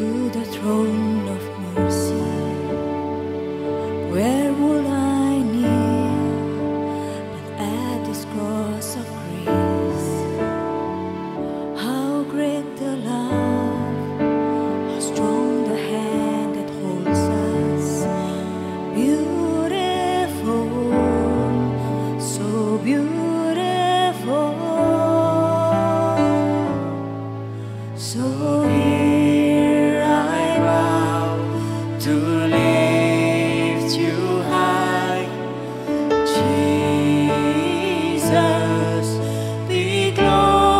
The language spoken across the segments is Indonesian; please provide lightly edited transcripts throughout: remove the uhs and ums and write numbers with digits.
to the throne of mercy. Where would I kneel but at this cross of grace? How great the love, how strong the hand that holds us. Beautiful, so beautiful. So here I bow to lift you high. Jesus, be glorified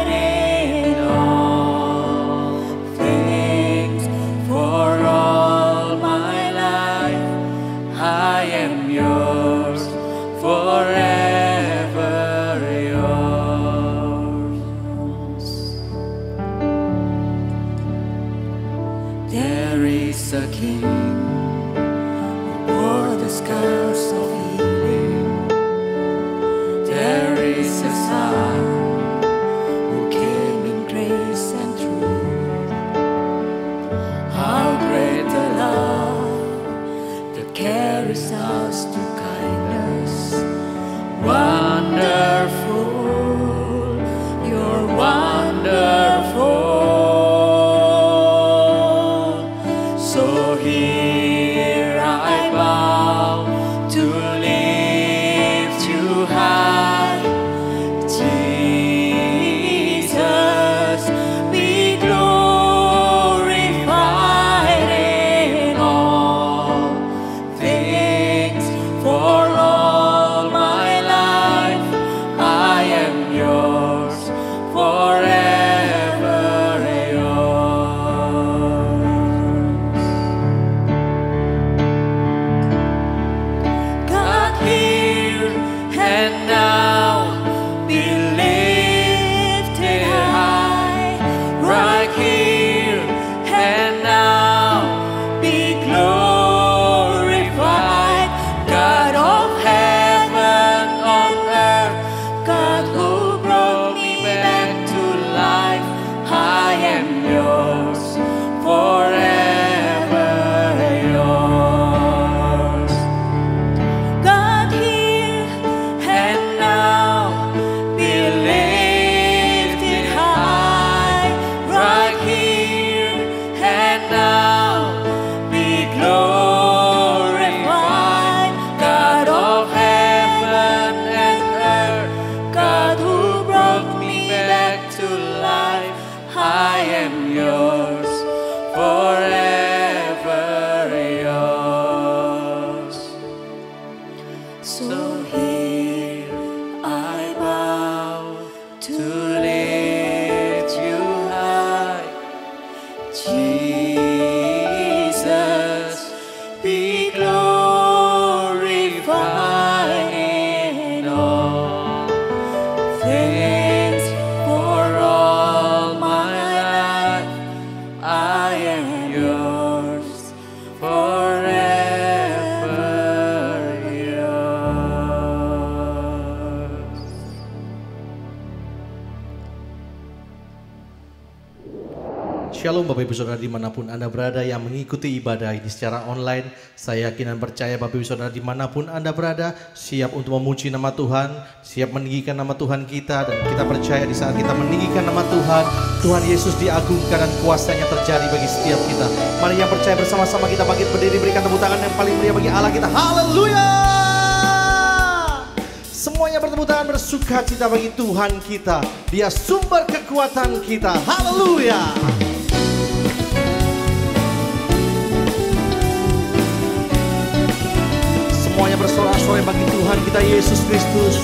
in all things. For all my life I am yours, forever yours. There is a King who bore the scars of healing. There is a Son who came in grace and truth. How great the love that carries us to kindness. Wonderful, you're wonderful. So here I bow to lift you high. Jesus, be glorified in all things. For all my life I am yours, forever yours. God, here and now be lifted high. Right here and now be glorified. God of heaven on earth, God who brought me back to life, I am yours, forever yours. God, here and now be lifted high. Right here and now be glorified. God of heaven and earth, God who brought me back to life, I am yours, forever yours. So here I bow to lift you high. Jesus, be glorified in all things. For all my life I am yours, forever yours. Shalom Bapak Ibu Saudara dimanapun Anda berada yang mengikuti ibadah ini secara online. Saya yakin dan percaya Bapak Ibu Saudara dimanapun Anda berada siap untuk memuji nama Tuhan, siap meninggikan nama Tuhan kita. Dan kita percaya di saat kita meninggikan nama Tuhan, Tuhan Yesus diagungkan dan kuasanya terjadi bagi setiap kita. Mari yang percaya bersama-sama kita bangkit berdiri, berikan tepuk tangan yang paling meriah bagi Allah kita. Haleluya! Semuanya bertepuk tangan bersuka cita bagi Tuhan kita. Dia sumber kekuatan kita. Haleluya! Semuanya bersorak-sorai bagi Tuhan kita Yesus Kristus.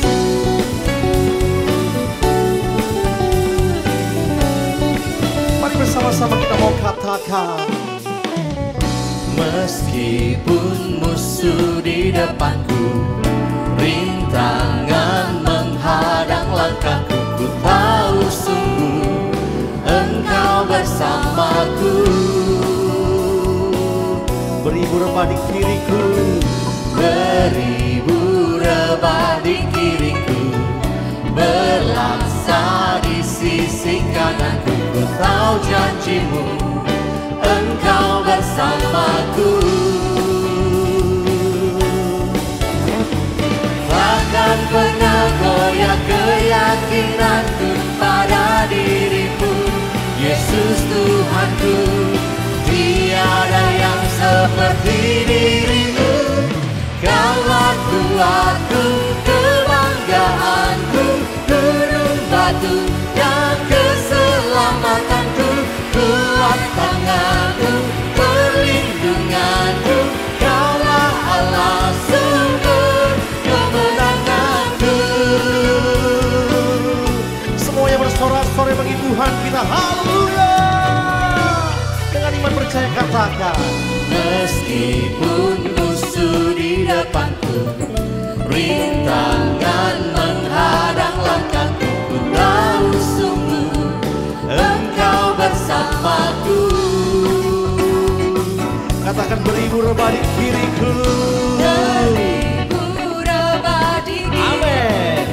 Mari bersama-sama kita mau katakan. Meskipun musuh di depanku, rintangan menghadang langkahku, ku tahu sungguh Engkau bersamaku. Beribu rebah di kiriku, beribu rebah di kiriku, berlaksa di sisi kananku. Ku tahu janjimu, Engkau bersamaku. Takkan pernah goyah keyakinanku pada dirimu, Yesus Tuhanku. Tiada yang seperti dirimu, Kaulah kuatku, kebanggaanku, gunung batu dan keselamatanku, kuat tanganku, perlindunganku, Kaulah Allah sumber kemenanganku. Semuanya bersorak-sorai bagi Tuhan kita. Haleluya. Dengan iman percaya katakan, meskipun musuh di depanku, rintangan menghadang langkahku, ku tahu sungguh Engkau bersamaku. katakan beribu rebah di kiriku. Beribu rebah di kiriku, Amin.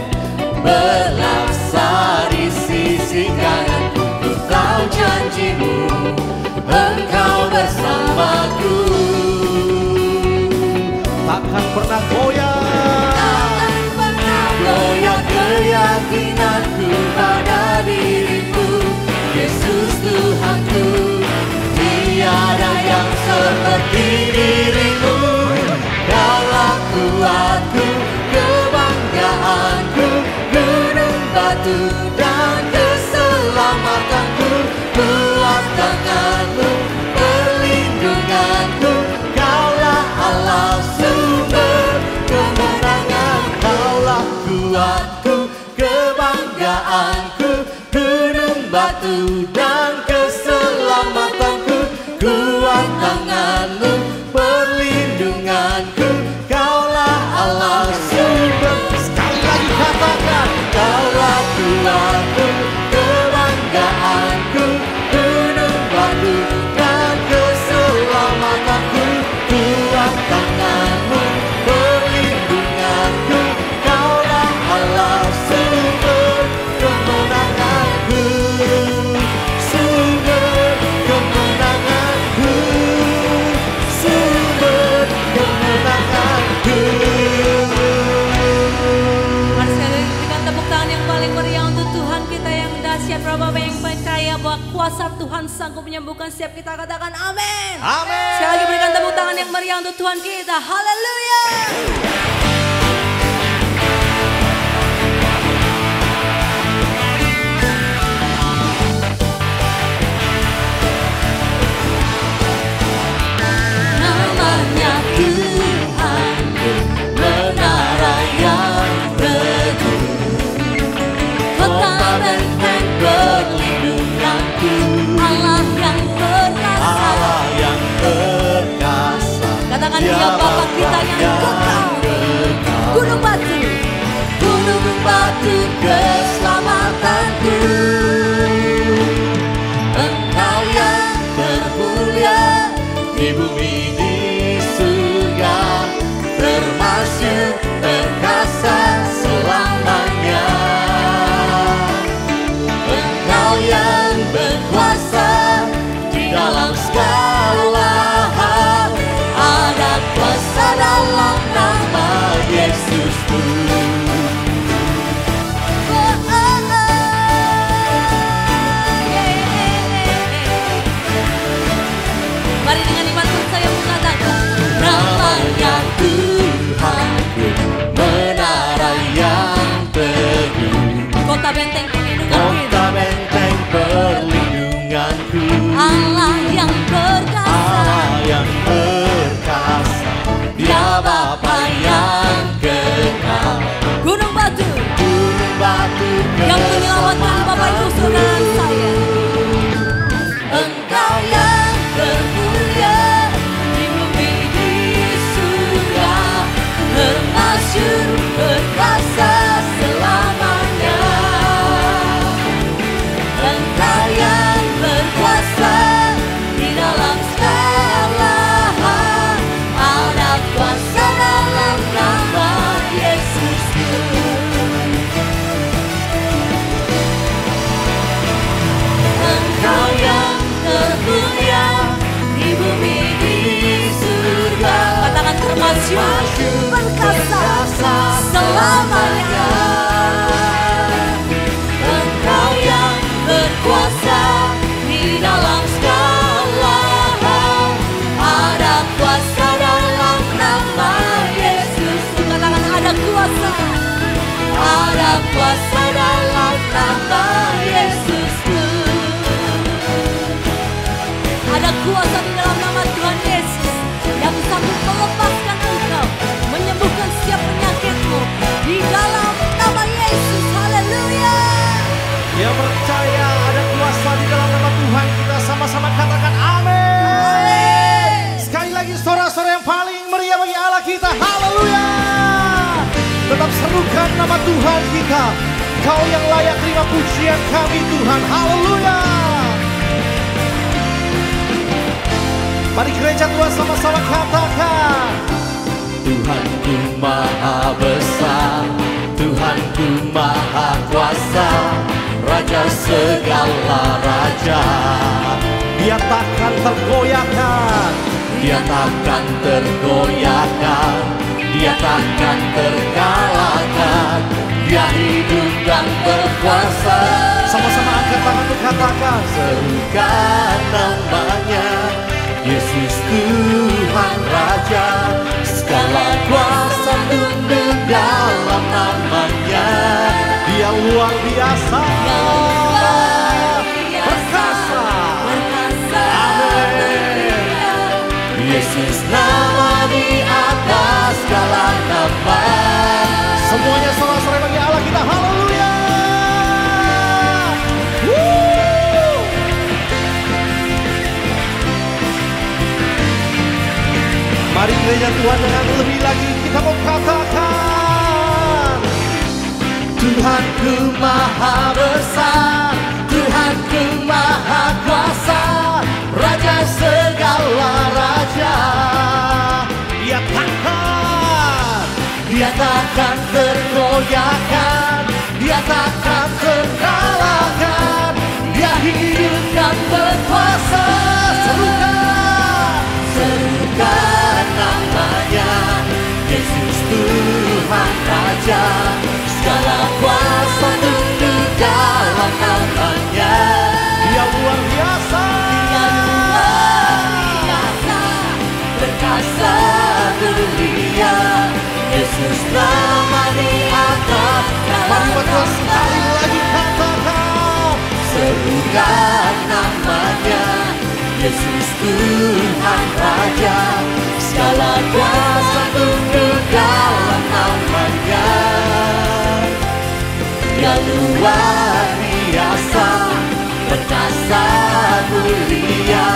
berlaksa di sisi kananku, ku tahu janjimu, Engkau bersamaku. Takkan pernah goyah, Takkan pernah goyah keyakinanku pada dirimu, Yesus Tuhanku. Tiada yang seperti dirimu, Kaulah kuatku, kebanggaanku, gunung batu dan keselamatanku, kuat tanganmu, perlindunganku, Kaulah Allah sumber kemenangan. Kaulah kuatku, kebanggaanku, gunung batu dan keselamatanku, kuat tanganmu, perlindunganku, Kaulah Allah sumber. Sekali lagi katakan, Kaulah kuatku, kebanggaanku, gunung batu dan keselamatanku, kuat tanganmu, perlindunganku, Kaulah Allah sumber kemenanganku, sumber kemenanganku, sumber kemenanganku. Mari sekali berikan tepuk tangan yang paling meriah untuk Tuhan kita yang dahsyat. Bapak yang percaya bahwa kuasa Tuhan sanggup menyembuhkan setiap kita, katakan amin. Amin. Sekali lagi berikan tepuk tangan yang meriah untuk Tuhan kita. Haleluya. Namanya Tuhanku, menara yang teguh, kota benteng perlindunganku, Allah yang perkasa. Allah yang perkasa. Katakan Dia dia Bapa kita yang kekal. Gunung batu, gunung batu keselamatanku. Engkau yang termulia di bumi di surga, termasyur perkasa selamanya. Engkau yang berkuasa di dalam segala hal, ada kuasa dalam nama Yesusku. Mari dengan iman percaya mengatakan, Namanya Tuhanku, menara yang teguh, kota benteng perlindungan kita. kota benteng perlindunganku, Allah yang perkasa. Allah yang perkasa, Dia Bapa yang kekal, Gunung batu gunung batu yang menyelamatkan Bapak Ibu Saudara saya. Engkau yang termulia di bumi di surga, termasyur perkasa selamanya. Engkau yang berkuasa kuasa di dalam nama Tuhan Yesus yang sanggup melepaskan engkau, menyembuhkan setiap penyakitmu di dalam nama Yesus. Haleluya. Yang percaya ada kuasa di dalam nama Tuhan, kita sama-sama katakan amin. Sekali lagi saudara-saudara yang paling meriah bagi Allah kita, haleluya. Tetap serukan nama Tuhan kita, Kau yang layak terima pujian kami Tuhan, haleluya. Mari gereja Tuhan sama-sama katakan, Tuhanku maha besar, Tuhanku maha kuasa, Raja segala raja. Dia takkan tergoyahkan, Dia takkan tergoyahkan, Dia takkan terkalahkan, Dia hidup dan berkuasa. sama-sama angkat tangan untuk katakan, Serukan namanya, Yesus Tuhan Raja. Segala kuasa tunduk dalam namanya. Dia luar biasa, perkasa. Amin. Yesus nama di atas segala nama. Semuanya saudara-saudara bagi Allah kita, haleluya. Mari gereja Tuhan dengan lebih lagi kita mau katakan, Tuhanku maha besar, Tuhanku maha kuasa, Raja segala raja. Dia takkan Dia takkan tergoyahkan, Dia takkan terkalahkan, Dia hidup dan berkuasa. Serukan namanya, Yesus Tuhan Raja. Segala kuasa tunduk dalam namanya. Dia luar biasa, Dia luar biasa, perkasa mulia. Yesus nama di atas mari segala Tuhan sekali nama. lagi katakan, Serukan namanya, Yesus Tuhan Raja. Segala kuasa tunduk dalam namanya. Dia luar biasa, perkasa mulia.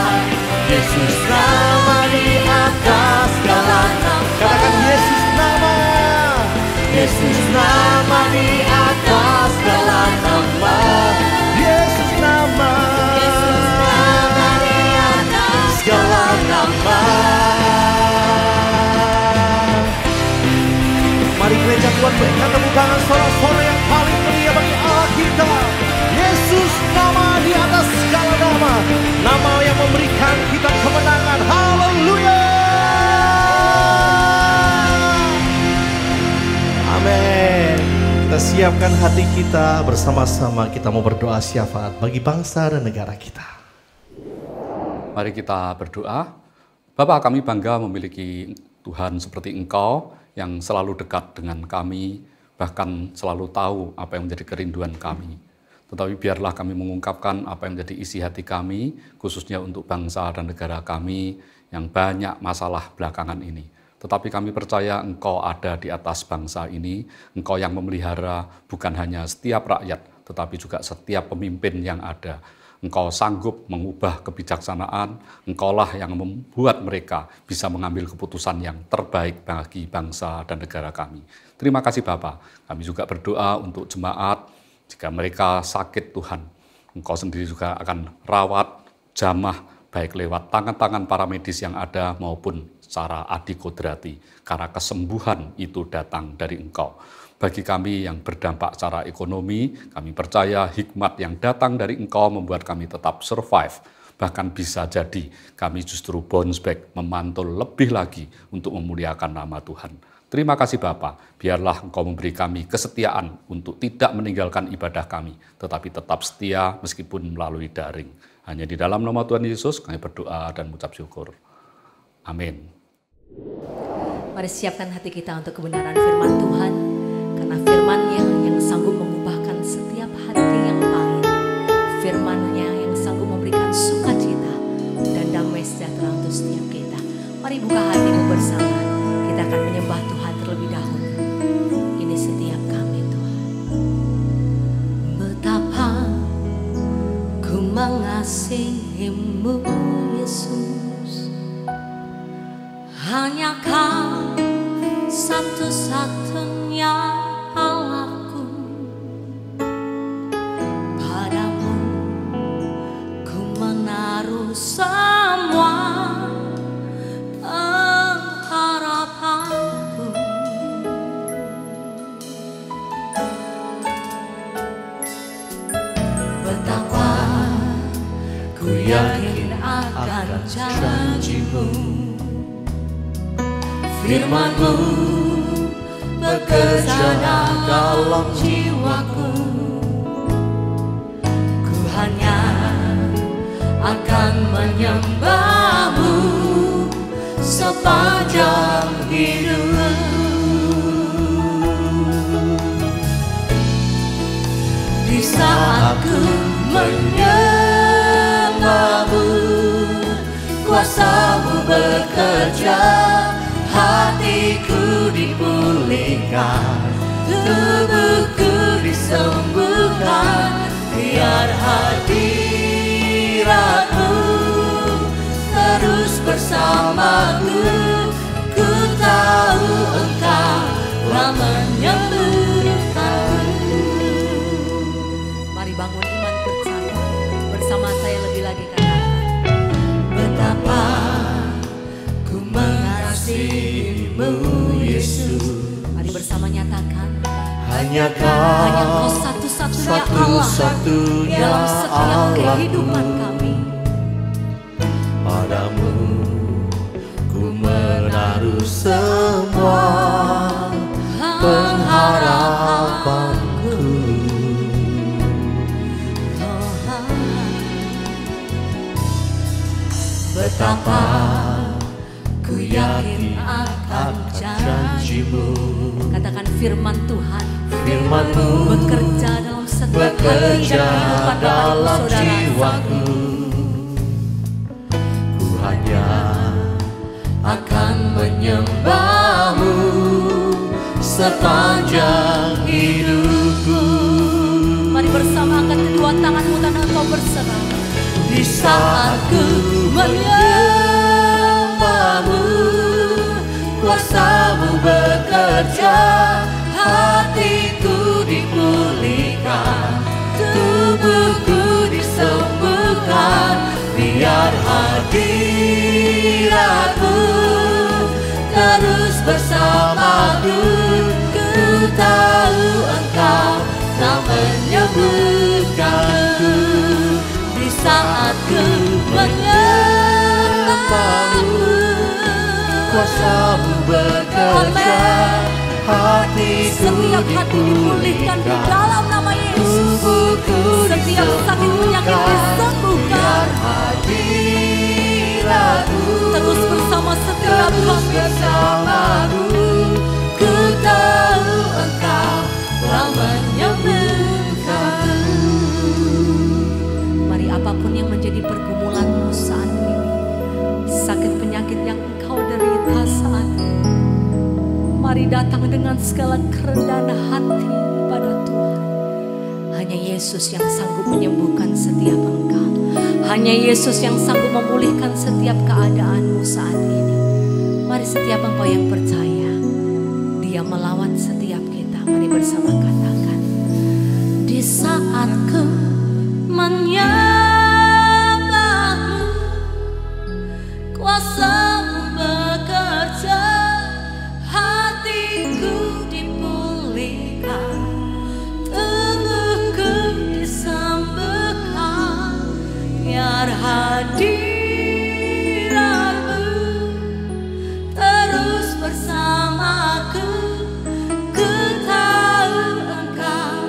Yesus nama di atas segala nama. katakan Yesus nama, Yesus nama di atas segala nama. Yesus nama, Yesus nama di atas segala nama. Mari gereja Tuhan berikan tepuk tangan saudara-saudara yang paling meriah bagi Allah kita. Yesus nama di atas segala nama, nama yang memberikan kita kemenangan, haleluya. Amin. Kita siapkan hati kita bersama-sama, kita mau berdoa syafaat bagi bangsa dan negara kita. Mari kita berdoa. Bapa, kami bangga memiliki Tuhan seperti Engkau yang selalu dekat dengan kami, bahkan selalu tahu apa yang menjadi kerinduan kami. Tetapi biarlah kami mengungkapkan apa yang menjadi isi hati kami, khususnya untuk bangsa dan negara kami yang banyak masalah belakangan ini. Tetapi kami percaya Engkau ada di atas bangsa ini, Engkau yang memelihara bukan hanya setiap rakyat, tetapi juga setiap pemimpin yang ada. Engkau sanggup mengubah kebijaksanaan, Engkaulah yang membuat mereka bisa mengambil keputusan yang terbaik bagi bangsa dan negara kami. Terima kasih Bapa. Kami juga berdoa untuk jemaat, jika mereka sakit Tuhan, Engkau sendiri juga akan rawat, jamah, baik lewat tangan-tangan para medis yang ada maupun secara adikodrati, karena kesembuhan itu datang dari Engkau. Bagi kami yang berdampak secara ekonomi, kami percaya hikmat yang datang dari Engkau membuat kami tetap survive. Bahkan bisa jadi kami justru bounce back, memantul lebih lagi untuk memuliakan nama Tuhan. Terima kasih Bapa, biarlah Engkau memberi kami kesetiaan untuk tidak meninggalkan ibadah kami, tetapi tetap setia meskipun melalui daring. Hanya di dalam nama Tuhan Yesus kami berdoa dan mengucap syukur. Amin. Mari siapkan hati kita untuk kebenaran firman Tuhan. Karena firman-Nya yang sanggup mengubahkan setiap hati yang pahit. Firman-Nya yang sanggup memberikan sukacita dan damai Yesus, hanya Kau satu-satunya Allahku. Padamu ku menaruh semua pengharapanku. Betapa ku yakin akan janji-Mu, firman-Mu bekerja dalam jiwaku. Ku hanya akan menyembah-Mu sepanjang hidupku. Di saat ku menyembah-Mu, kuasa-Mu bekerja, hatiku dipulihkan, tubuhku disembuhkan. Biar hadirat-Mu terus bersamaku. Ku tahu Engkau telah menyembuhkanku. Mari bangun iman percaya bersama saya lebih lagi, katakan, betapa ku mengasihi-Mu Yesus. Mari bersama nyatakan, hanya Kau satu-satunya Allah dalam setiap kehidupan kami. Padamu ku menaruh semua pengharapanku. Betapa ku yakin akan janji-Mu. Katakan, firman Tuhan, Firman-Mu bekerja dalam setiap hati dan kehidupan dalam saudara. jiwaku. Ku hanya akan menyembah-Mu sepanjang hidupku. Mari bersama angkat kedua tanganmu dan engkau berserah. Di saat ku menyembah-Mu, kuasa-Mu bekerja, hatiku dipulihkan, tubuhku disembuhkan. Biar hadirat-Mu terus bersamaku. Ku tahu Engkau telah menyembuhkanku. Di saat ku menyembah-Mu, kuasa-Mu bekerja, hatiku Setiap hati dipulihkan di dalam nama Yesus. Setiap sakit penyakit disembuhkan. Terus bersama setiap bersamaku. Ku tahu Engkau telah menyembuhkanku. Mari apapun yang menjadi pergumulanmu saat ini, sakit penyakit yang engkau derita saat ini, mari datang dengan segala kerendahan hati pada Tuhan. Hanya Yesus yang sanggup menyembuhkan setiap engkau. Hanya Yesus yang sanggup memulihkan setiap keadaanmu saat ini. Mari setiap engkau yang percaya, Dia melawat setiap kita. Mari bersama katakan, di saat ku menyembah-Mu, kuasa-Mu bekerja, hatiku dipulihkan, tubuhku disembuhkan. Biar hadirat-Mu terus bersamaku. Ku tahu Engkau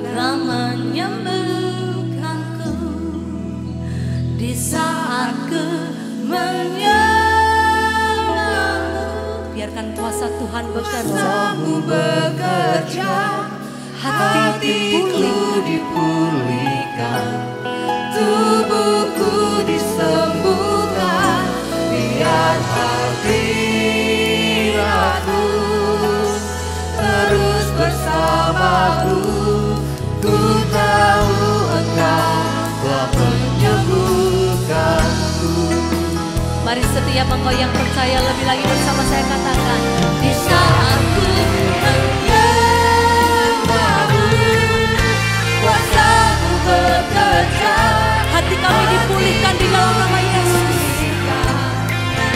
telah menyembuhkanku. Di saat ku menyembah-Mu, biarkan kuasa Tuhan bekerja, hatiku dipulihkan, tubuhku disembuhkan. Biar hadirat-Mu terus bersamaku. Ku tahu Engkau telah menyembuhkanku. Mari setiap engkau yang percaya lebih lagi bersama saya katakan, di saat ku menyembahmu, kuasa-Mu bekerja. Hati kami dipulihkan di dalam nama Yesus.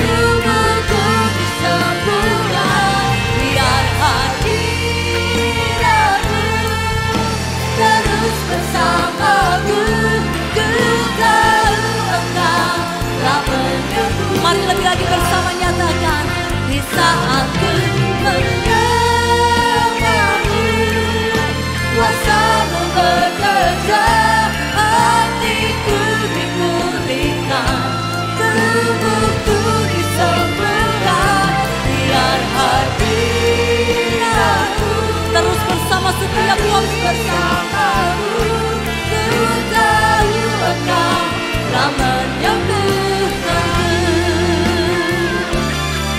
Tubuhku disembuhkan, biar hadirat-Mu terus bersamaku. Ku tahu Engkau telah menyembuhkan. Mari lebih lagi bersama nyatakan, di saat ku menyembahmu, kuasa-Mu bekerja. Hatiku dipulihkan, tubuhku disembuhkan, biar hadirat-Mu terus bersama setiap waktu bersamamu. Ku tahu Engkau telah menyembuhkanku.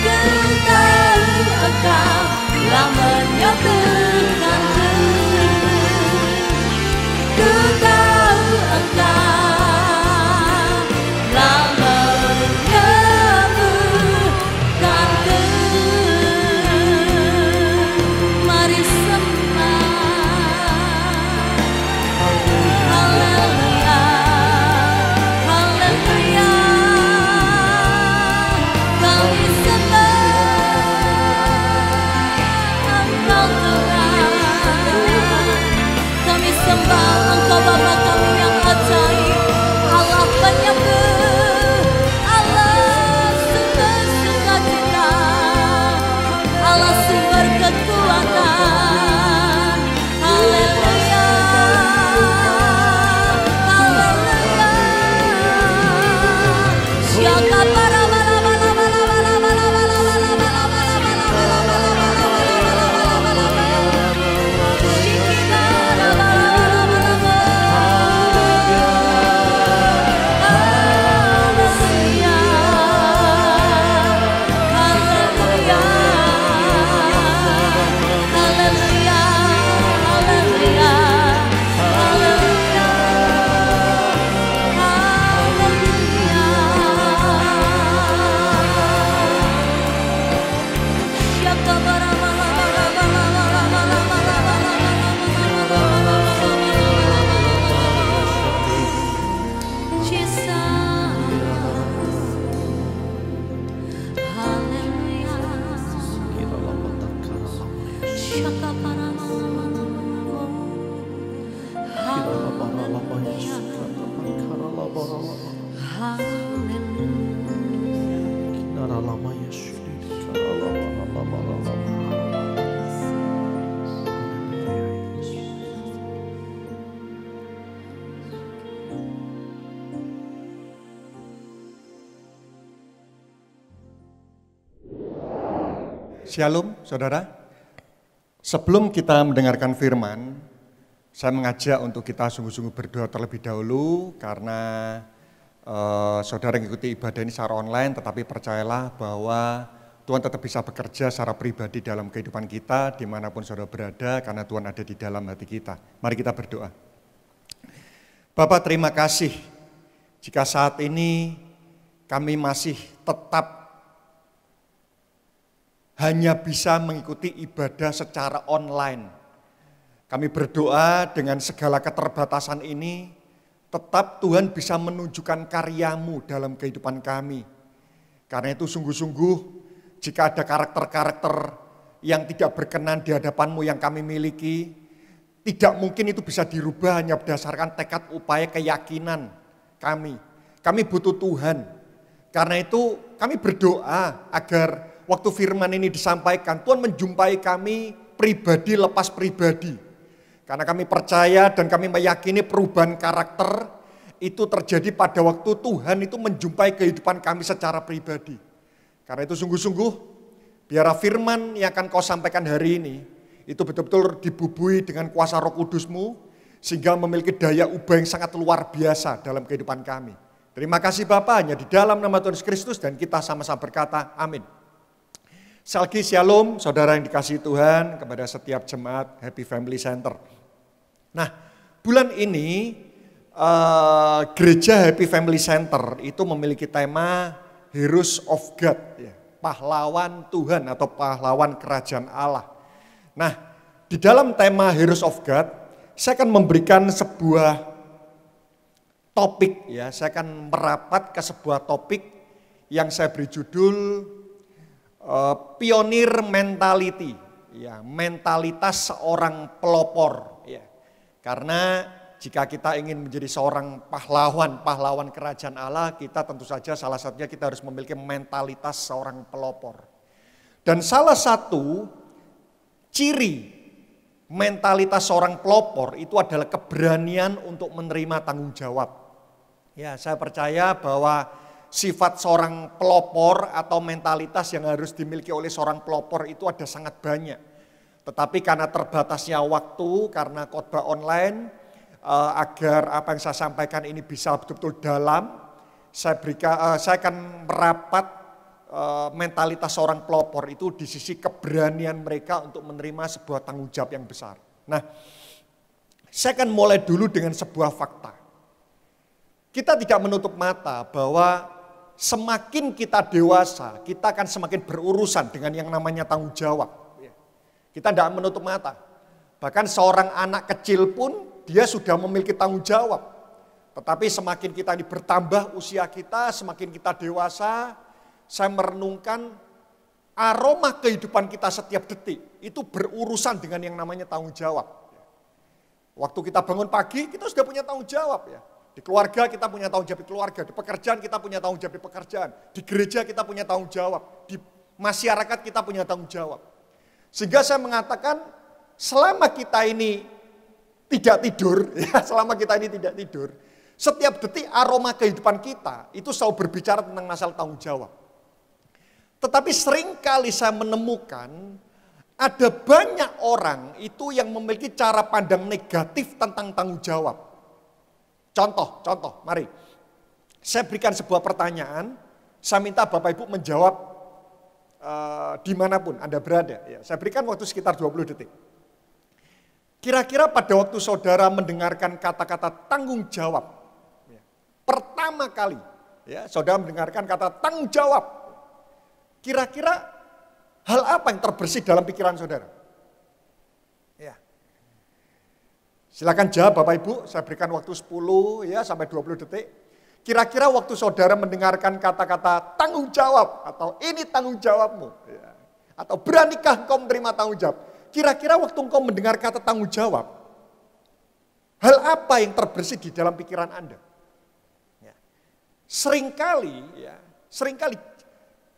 Ku tahu Engkau telah menyembuhkanku. Ku tahu Engkau telah menyembuhkanku. Mari sembah. Haleluya, haleluya. Kami sembah Engkau Tuhan. Kami sembah Engkau Bapa kami yang ajaib, Allah penyembuh, Allah sumber sukacita, Allah sumber kekuatan. Haleluya, haleluya. Siapa para Shalom, saudara. Sebelum kita mendengarkan firman, saya mengajak untuk kita sungguh-sungguh berdoa terlebih dahulu, karena saudara mengikuti ibadah ini secara online, tetapi percayalah bahwa Tuhan tetap bisa bekerja secara pribadi dalam kehidupan kita, dimanapun saudara berada, karena Tuhan ada di dalam hati kita. Mari kita berdoa. Bapa, terima kasih jika saat ini kami masih tetap hanya bisa mengikuti ibadah secara online. Kami berdoa dengan segala keterbatasan ini, tetap Tuhan bisa menunjukkan karya-Mu dalam kehidupan kami. Karena itu sungguh-sungguh, jika ada karakter-karakter yang tidak berkenan di hadapan-Mu yang kami miliki, tidak mungkin itu bisa dirubah hanya berdasarkan tekad, upaya, keyakinan kami. Kami butuh Tuhan. Karena itu kami berdoa agar waktu firman ini disampaikan, Tuhan menjumpai kami pribadi lepas pribadi. Karena kami percaya dan kami meyakini perubahan karakter itu terjadi pada waktu Tuhan itu menjumpai kehidupan kami secara pribadi. Karena itu sungguh-sungguh, biar firman yang akan Kau sampaikan hari ini, itu betul-betul dibubui dengan kuasa Roh Kudus-Mu, sehingga memiliki daya ubah yang sangat luar biasa dalam kehidupan kami. Terima kasih Bapa, hanya di dalam nama Tuhan Yesus Kristus, dan kita sama-sama berkata, amin. Sekali lagi shalom, saudara yang dikasihi Tuhan, kepada setiap jemaat Happy Family Center. Nah, bulan ini gereja Happy Family Center itu memiliki tema Heroes of God, ya, pahlawan Tuhan atau pahlawan kerajaan Allah. Nah, di dalam tema Heroes of God, saya akan memberikan sebuah topik, ya, saya akan merapat ke sebuah topik yang saya beri judul Pioneer Mentality, ya, mentalitas seorang pelopor, ya. Karena jika kita ingin menjadi seorang pahlawan kerajaan Allah, kita tentu saja salah satunya kita harus memiliki mentalitas seorang pelopor. Dan salah satu ciri mentalitas seorang pelopor itu adalah keberanian untuk menerima tanggung jawab. Ya, saya percaya bahwa sifat seorang pelopor atau mentalitas yang harus dimiliki oleh seorang pelopor itu ada sangat banyak. Tetapi karena terbatasnya waktu, karena khotbah online, agar apa yang saya sampaikan ini bisa betul-betul dalam, saya akan merapat mentalitas seorang pelopor itu di sisi keberanian mereka untuk menerima sebuah tanggung jawab yang besar. Nah, saya akan mulai dulu dengan sebuah fakta. Kita tidak menutup mata bahwa semakin kita dewasa, kita akan semakin berurusan dengan yang namanya tanggung jawab. Kita tidak menutup mata. Bahkan seorang anak kecil pun dia sudah memiliki tanggung jawab. Tetapi semakin kita ini bertambah usia kita, semakin kita dewasa, saya merenungkan aroma kehidupan kita setiap detik itu berurusan dengan yang namanya tanggung jawab. Waktu kita bangun pagi, kita sudah punya tanggung jawab, ya. Di keluarga kita punya tanggung jawab di keluarga, di pekerjaan kita punya tanggung jawab di pekerjaan, di gereja kita punya tanggung jawab, di masyarakat kita punya tanggung jawab. Sehingga saya mengatakan selama kita ini tidak tidur, ya, selama kita ini tidak tidur, setiap detik aroma kehidupan kita itu selalu berbicara tentang masalah tanggung jawab. Tetapi seringkali saya menemukan ada banyak orang itu yang memiliki cara pandang negatif tentang tanggung jawab. Contoh, mari. Saya berikan sebuah pertanyaan, saya minta Bapak Ibu menjawab dimanapun Anda berada. Ya, saya berikan waktu sekitar 20 detik. Kira-kira pada waktu saudara mendengarkan kata-kata tanggung jawab, ya, pertama kali, ya, saudara mendengarkan kata tanggung jawab, kira-kira hal apa yang terbersih dalam pikiran saudara? Ya. Silakan jawab Bapak Ibu, saya berikan waktu 10 ya sampai 20 detik. Kira-kira waktu saudara mendengarkan kata-kata tanggung jawab atau ini tanggung jawabmu, ya, atau beranikah engkau menerima tanggung jawab? Kira-kira waktu engkau mendengar kata tanggung jawab, hal apa yang terbersih di dalam pikiran Anda? Ya. Seringkali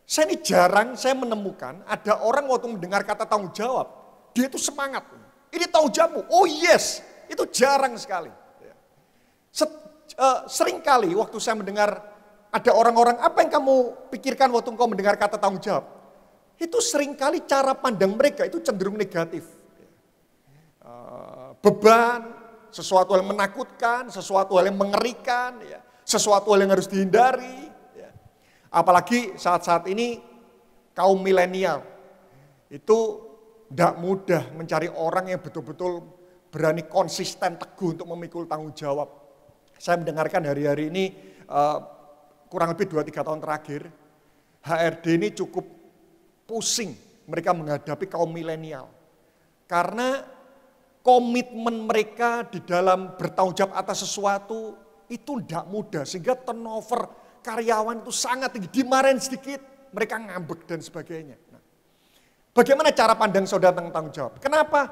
saya menemukan ada orang waktu mendengar kata tanggung jawab, dia itu semangat. Ini tanggung jawabmu, oh yes, itu jarang sekali. Ya. Seringkali waktu saya mendengar ada orang-orang, apa yang kamu pikirkan waktu engkau mendengar kata tanggung jawab? Itu seringkali cara pandang mereka itu cenderung negatif. Beban, sesuatu yang menakutkan, sesuatu hal yang mengerikan, ya, sesuatu hal yang harus dihindari. Ya. Apalagi saat-saat ini kaum milenial itu tidak mudah mencari orang yang betul-betul berani konsisten teguh untuk memikul tanggung jawab. Saya mendengarkan hari-hari ini kurang lebih 2-3 tahun terakhir, HRD ini cukup pusing mereka menghadapi kaum milenial. Karena komitmen mereka di dalam bertanggung jawab atas sesuatu itu tidak mudah. Sehingga turnover karyawan itu sangat tinggi, dimarahin sedikit mereka ngambek dan sebagainya. Nah, bagaimana cara pandang saudara tentang tanggung jawab? Kenapa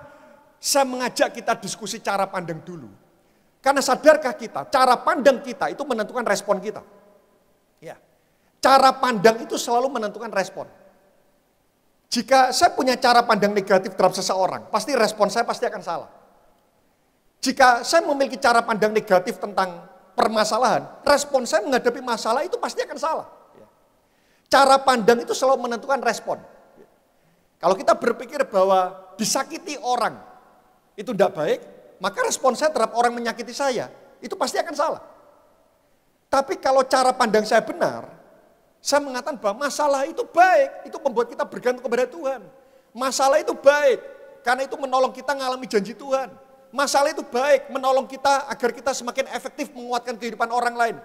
saya mengajak kita diskusi cara pandang dulu? Karena sadarkah kita, cara pandang kita itu menentukan respon kita. Ya. Cara pandang itu selalu menentukan respon. Jika saya punya cara pandang negatif terhadap seseorang, pasti respon saya pasti akan salah. Jika saya memiliki cara pandang negatif tentang permasalahan, respon saya menghadapi masalah itu pasti akan salah. Cara pandang itu selalu menentukan respon. Kalau kita berpikir bahwa disakiti orang itu tidak baik, maka respon saya terhadap orang menyakiti saya, itu pasti akan salah. Tapi kalau cara pandang saya benar, saya mengatakan bahwa masalah itu baik, itu membuat kita bergantung kepada Tuhan. Masalah itu baik, karena itu menolong kita mengalami janji Tuhan. Masalah itu baik, menolong kita agar kita semakin efektif menguatkan kehidupan orang lain.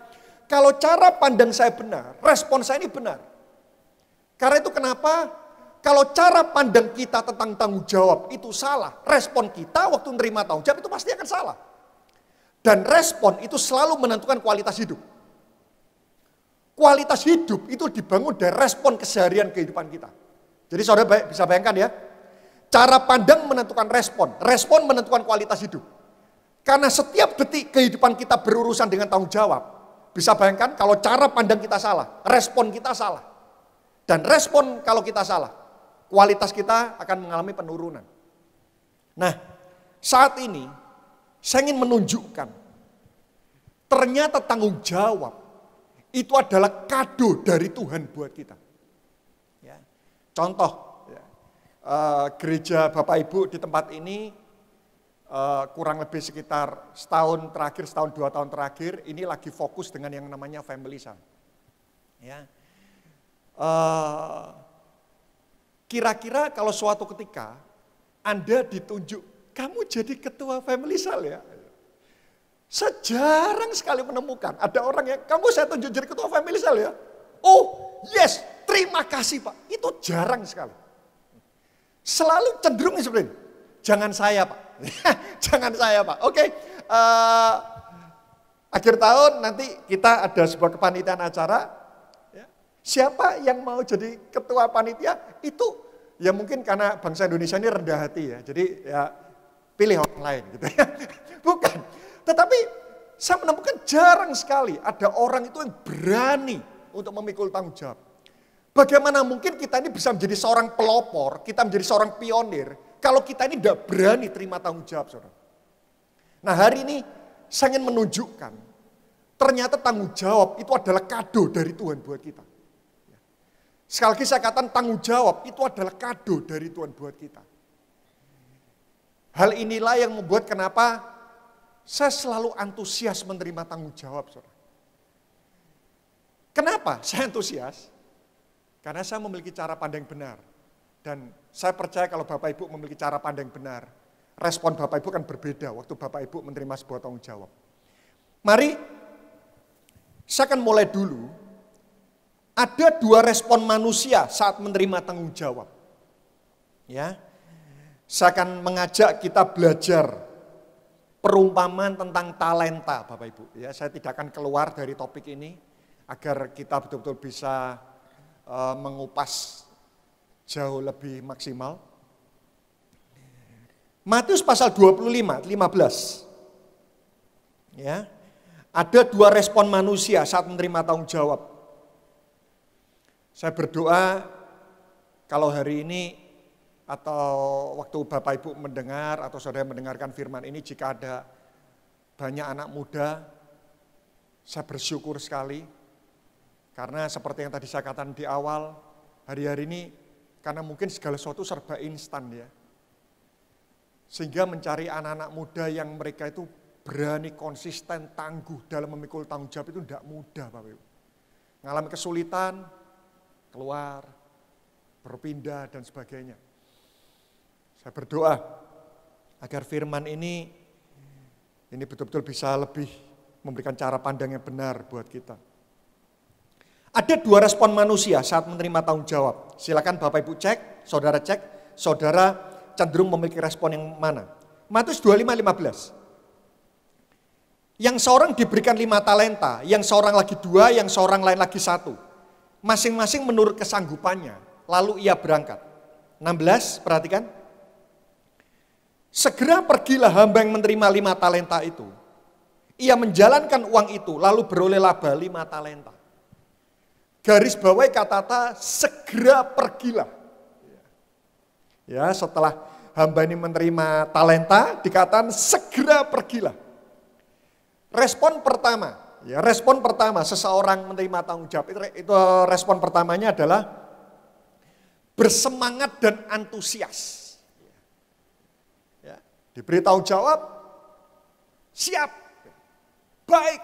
kalau cara pandang saya benar, respon saya ini benar. Karena itu kenapa kalau cara pandang kita tentang tanggung jawab itu salah, respon kita waktu menerima tanggung jawab itu pasti akan salah. Dan respon itu selalu menentukan kualitas hidup. Kualitas hidup itu dibangun dari respon keseharian kehidupan kita. Jadi saudara bisa bayangkan ya, cara pandang menentukan respon, respon menentukan kualitas hidup. Karena setiap detik kehidupan kita berurusan dengan tanggung jawab. Bisa bayangkan kalau cara pandang kita salah, respon kita salah. Dan respon kalau kita salah, kualitas kita akan mengalami penurunan. Nah, saat ini saya ingin menunjukkan ternyata tanggung jawab itu adalah kado dari Tuhan buat kita. Ya. Contoh, ya, gereja Bapak Ibu di tempat ini kurang lebih sekitar setahun terakhir, setahun 2 tahun terakhir, ini lagi fokus dengan yang namanya Family Son. Ya. Kira-kira kalau suatu ketika Anda ditunjuk, kamu jadi ketua Family Son ya. Saya jarang sekali menemukan ada orang yang, kamu saya tunjuk jadi ketua Family Son ya. Oh yes, terima kasih Pak. Itu jarang sekali. Selalu cenderung seperti ini. Jangan saya Pak. Jangan saya Pak. Oke. Akhir tahun nanti kita ada sebuah kepanitiaan acara. Ya. Siapa yang mau jadi ketua panitia itu ya mungkin karena bangsa Indonesia ini rendah hati ya. Jadi ya pilih orang lain gitu ya. Bukan. Tetapi saya menemukan jarang sekali ada orang itu yang berani untuk memikul tanggung jawab. Bagaimana mungkin kita ini bisa menjadi seorang pelopor, kita menjadi seorang pionir, kalau kita ini tidak berani terima tanggung jawab, saudara. Nah hari ini saya ingin menunjukkan, ternyata tanggung jawab itu adalah kado dari Tuhan buat kita. Sekali lagi saya katakan tanggung jawab itu adalah kado dari Tuhan buat kita. Hal inilah yang membuat kenapa saya selalu antusias menerima tanggung jawab, saudara. Kenapa saya antusias? Karena saya memiliki cara pandang benar. Dan saya percaya kalau Bapak Ibu memiliki cara pandang benar, respon Bapak Ibu kan berbeda waktu Bapak Ibu menerima sebuah tanggung jawab. Mari, saya akan mulai dulu. Ada 2 respon manusia saat menerima tanggung jawab. Ya, saya akan mengajak kita belajar perumpamaan tentang talenta, Bapak Ibu. Ya, saya tidak akan keluar dari topik ini agar kita betul-betul bisa mengupas jauh lebih maksimal. Matius pasal 25, 15. Ya. Ada 2 respon manusia saat menerima tanggung jawab. Saya berdoa kalau hari ini atau waktu Bapak Ibu mendengar atau saudara mendengarkan firman ini, jika ada banyak anak muda, saya bersyukur sekali. Karena seperti yang tadi saya katakan di awal, hari-hari ini karena mungkin segala sesuatu serba instan ya. Sehingga mencari anak-anak muda yang mereka itu berani, konsisten, tangguh dalam memikul tanggung jawab itu tidak mudah Bapak Ibu. Mengalami kesulitan, keluar, berpindah dan sebagainya. Saya berdoa agar firman ini betul-betul bisa lebih memberikan cara pandang yang benar buat kita. Ada 2 respon manusia saat menerima tanggung jawab. Silakan Bapak Ibu cek, saudara cenderung memiliki respon yang mana. Matius 25:15. Yang seorang diberikan 5 talenta, yang seorang lagi 2, yang seorang lain lagi 1. Masing-masing menurut kesanggupannya, lalu ia berangkat. 16, perhatikan. Segera pergilah hamba yang menerima 5 talenta itu. Ia menjalankan uang itu, lalu beroleh laba 5 talenta. Garis bawahi kata-kata segera pergilah. Ya, setelah hamba ini menerima talenta, dikatakan segera pergilah. Respon pertama seseorang menerima tanggung jawab itu respon pertamanya adalah bersemangat dan antusias. Ya, diberi tanggung jawab, siap, baik.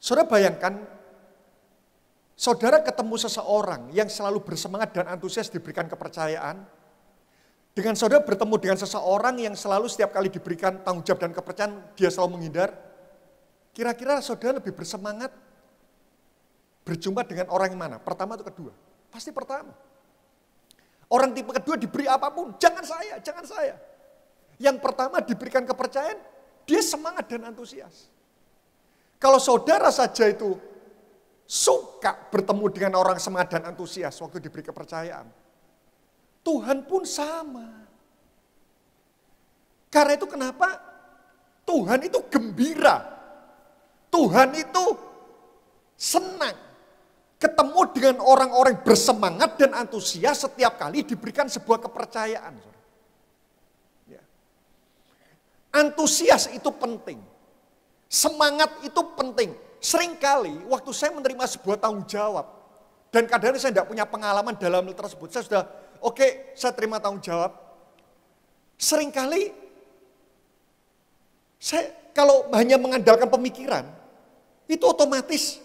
Saudara bayangkan, saudara ketemu seseorang yang selalu bersemangat dan antusias diberikan kepercayaan, Dengan saudara bertemu dengan seseorang yang selalu setiap kali diberikan tanggung jawab dan kepercayaan, dia selalu menghindar, kira-kira saudara lebih bersemangat berjumpa dengan orang yang mana? Pertama atau kedua? Pasti pertama. Orang tipe kedua diberi apapun, jangan saya, jangan saya. Yang pertama diberikan kepercayaan, dia semangat dan antusias. Kalau saudara saja itu suka bertemu dengan orang semangat dan antusias waktu diberi kepercayaan, Tuhan pun sama. Karena itu kenapa Tuhan itu gembira. Tuhan itu senang ketemu dengan orang-orang bersemangat dan antusias setiap kali diberikan sebuah kepercayaan. Ya. Antusias itu penting. Semangat itu penting. Seringkali waktu saya menerima sebuah tanggung jawab, dan kadang-kadang saya tidak punya pengalaman dalam hal tersebut, saya sudah oke, saya terima tanggung jawab. Seringkali saya kalau hanya mengandalkan pemikiran, itu otomatis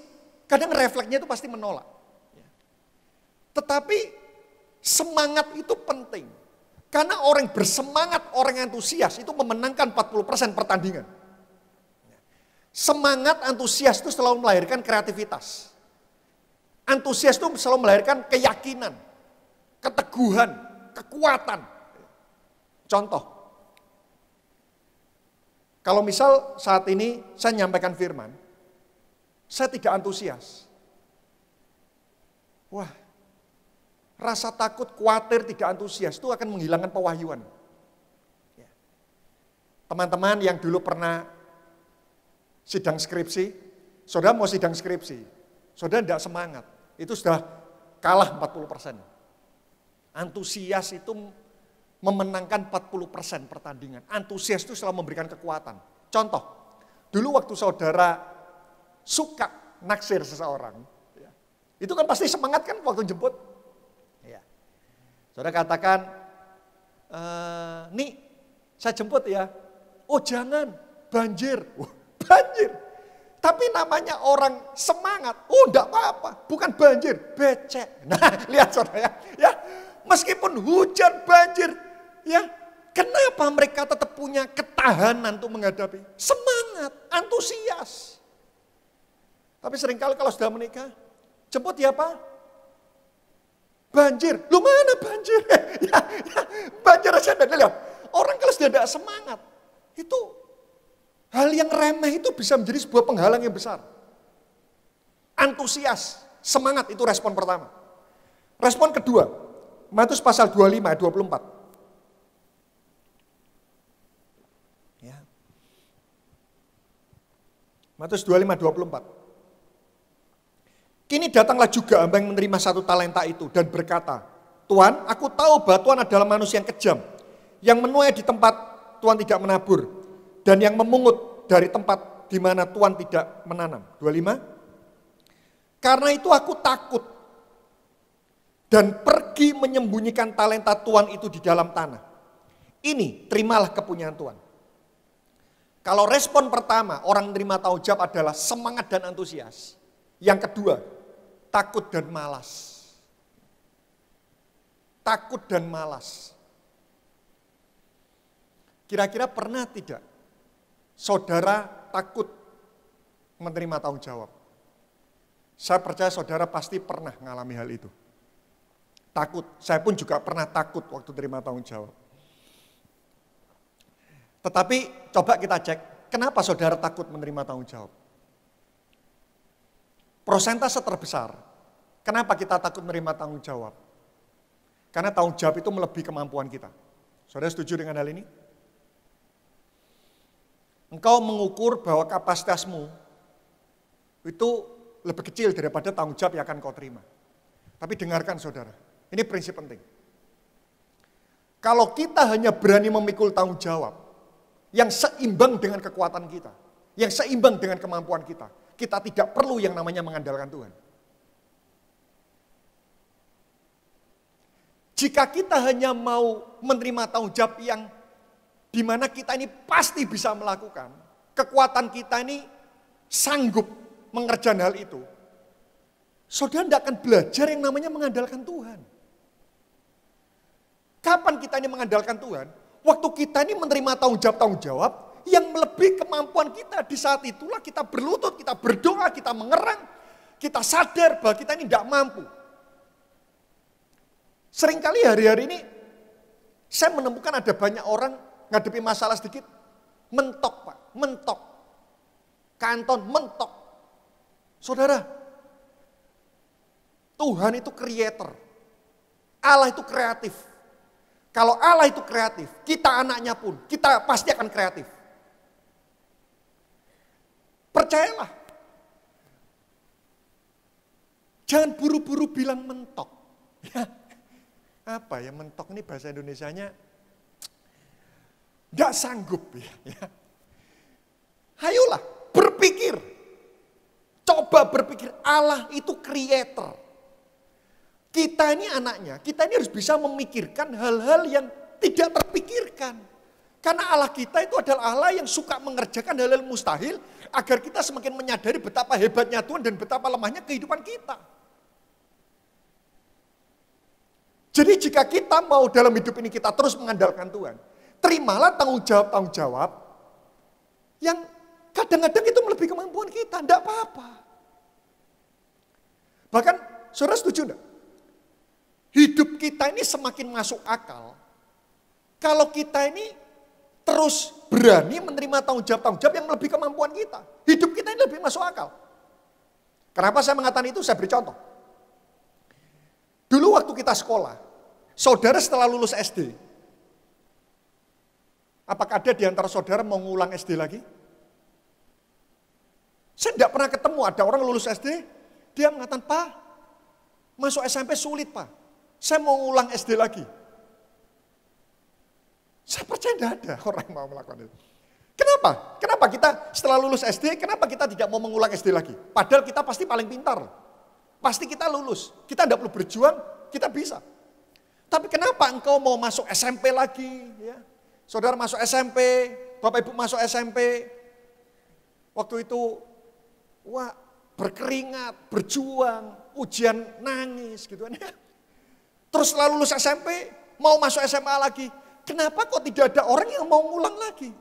kadang refleksnya itu pasti menolak. Tetapi semangat itu penting. Karena orang bersemangat, orang antusias itu memenangkan 40% pertandingan. Semangat, antusias itu selalu melahirkan kreativitas. Antusias itu selalu melahirkan keyakinan, keteguhan, kekuatan. Contoh, kalau misal saat ini saya menyampaikan firman, saya tidak antusias. Wah, rasa takut, khawatir, tidak antusias itu akan menghilangkan pewahyuan. Teman-teman yang dulu pernah sidang skripsi, saudara mau sidang skripsi, saudara tidak semangat, itu sudah kalah 40%. Antusias itu memenangkan 40% pertandingan. Antusias itu selalu memberikan kekuatan. Contoh, dulu waktu saudara suka naksir seseorang, itu kan pasti semangat kan waktu jemput. Saudara katakan, nih saya jemput ya. Oh jangan, banjir. Banjir. Tapi namanya orang semangat. Oh enggak apa-apa, bukan banjir, becek. Nah lihat saudara ya. Meskipun hujan, banjir, ya, kenapa mereka tetap punya ketahanan untuk menghadapi? Semangat, antusias. Tapi seringkali kalau sudah menikah, jemput ya Pak? Banjir, lu mana banjir? ya, banjir aja tidak lihat. Orang kalau sudah tidak semangat, itu hal yang remeh itu bisa menjadi sebuah penghalang yang besar. Antusias, semangat itu respon pertama. Respon kedua, Matius pasal 25 ayat 24. Ya. Matius 25 24. Kini datanglah juga hamba yang menerima 1 talenta itu dan berkata, Tuhan, aku tahu bahwa Tuhan adalah manusia yang kejam, yang menuai di tempat Tuhan tidak menabur, dan yang memungut dari tempat di mana Tuhan tidak menanam. 25. Karena itu aku takut dan pergi menyembunyikan talenta Tuhan itu di dalam tanah. Ini terimalah kepunyaan Tuhan. Kalau respon pertama orang menerima tanggung jawab adalah semangat dan antusias. Yang kedua, takut dan malas. Takut dan malas. Kira-kira pernah tidak saudara takut menerima tanggung jawab? Saya percaya saudara pasti pernah mengalami hal itu. Takut, saya pun juga pernah takut waktu terima tanggung jawab. Tetapi coba kita cek, kenapa saudara takut menerima tanggung jawab? Persentase terbesar, kenapa kita takut menerima tanggung jawab? Karena tanggung jawab itu melebihi kemampuan kita. Saudara setuju dengan hal ini? Engkau mengukur bahwa kapasitasmu itu lebih kecil daripada tanggung jawab yang akan kau terima. Tapi dengarkan saudara, ini prinsip penting. Kalau kita hanya berani memikul tanggung jawab yang seimbang dengan kekuatan kita, yang seimbang dengan kemampuan kita, kita tidak perlu yang namanya mengandalkan Tuhan. Jika kita hanya mau menerima tanggung jawab yang di mana kita ini pasti bisa melakukan, kekuatan kita ini sanggup mengerjakan hal itu, saudara tidak akan belajar yang namanya mengandalkan Tuhan. Kapan kita ini mengandalkan Tuhan? Waktu kita ini menerima tanggung jawab yang melebihi kemampuan kita. Di saat itulah kita berlutut, kita berdoa, kita mengerang, kita sadar bahwa kita ini tidak mampu. Seringkali hari-hari ini saya menemukan ada banyak orang ngadepi masalah sedikit, mentok Pak, mentok. Kanton, mentok. Saudara, Tuhan itu creator. Allah itu kreatif. Kalau Allah itu kreatif, kita anaknya pun, kita pasti akan kreatif. Percayalah. Jangan buru-buru bilang mentok. Ya, apa ya mentok ini bahasa Indonesianya? Tidak sanggup ya. Ayolah, berpikir. Coba berpikir, Allah itu creator. Kita ini anaknya, kita ini harus bisa memikirkan hal-hal yang tidak terpikirkan. Karena Allah kita itu adalah Allah yang suka mengerjakan hal-hal mustahil, agar kita semakin menyadari betapa hebatnya Tuhan dan betapa lemahnya kehidupan kita. Jadi jika kita mau dalam hidup ini kita terus mengandalkan Tuhan, terimalah tanggung jawab yang kadang-kadang itu melebihi kemampuan kita, tidak apa-apa. Bahkan, saudara setuju enggak? Hidup kita ini semakin masuk akal, kalau kita ini terus berani menerima tanggung jawab yang melebihi kemampuan kita. Hidup kita ini lebih masuk akal. Kenapa saya mengatakan itu? Saya beri contoh. Dulu waktu kita sekolah, saudara setelah lulus SD, apakah ada di antara saudara mau ngulang SD lagi? Saya tidak pernah ketemu ada orang lulus SD, dia mengatakan, Pak, masuk SMP sulit Pak, saya mau ngulang SD lagi. Saya percaya tidak ada orang yang mau melakukan itu. Kenapa? Kenapa kita setelah lulus SD, kenapa kita tidak mau mengulang SD lagi? Padahal kita pasti paling pintar. Pasti kita lulus, kita tidak perlu berjuang, kita bisa. Tapi kenapa engkau mau masuk SMP lagi? Ya? Saudara masuk SMP, Bapak Ibu masuk SMP, waktu itu, wah berkeringat, berjuang, ujian nangis gitu kan ya. Terus setelah lulus SMP, mau masuk SMA lagi. Kenapa kok tidak ada orang yang mau ngulang lagi?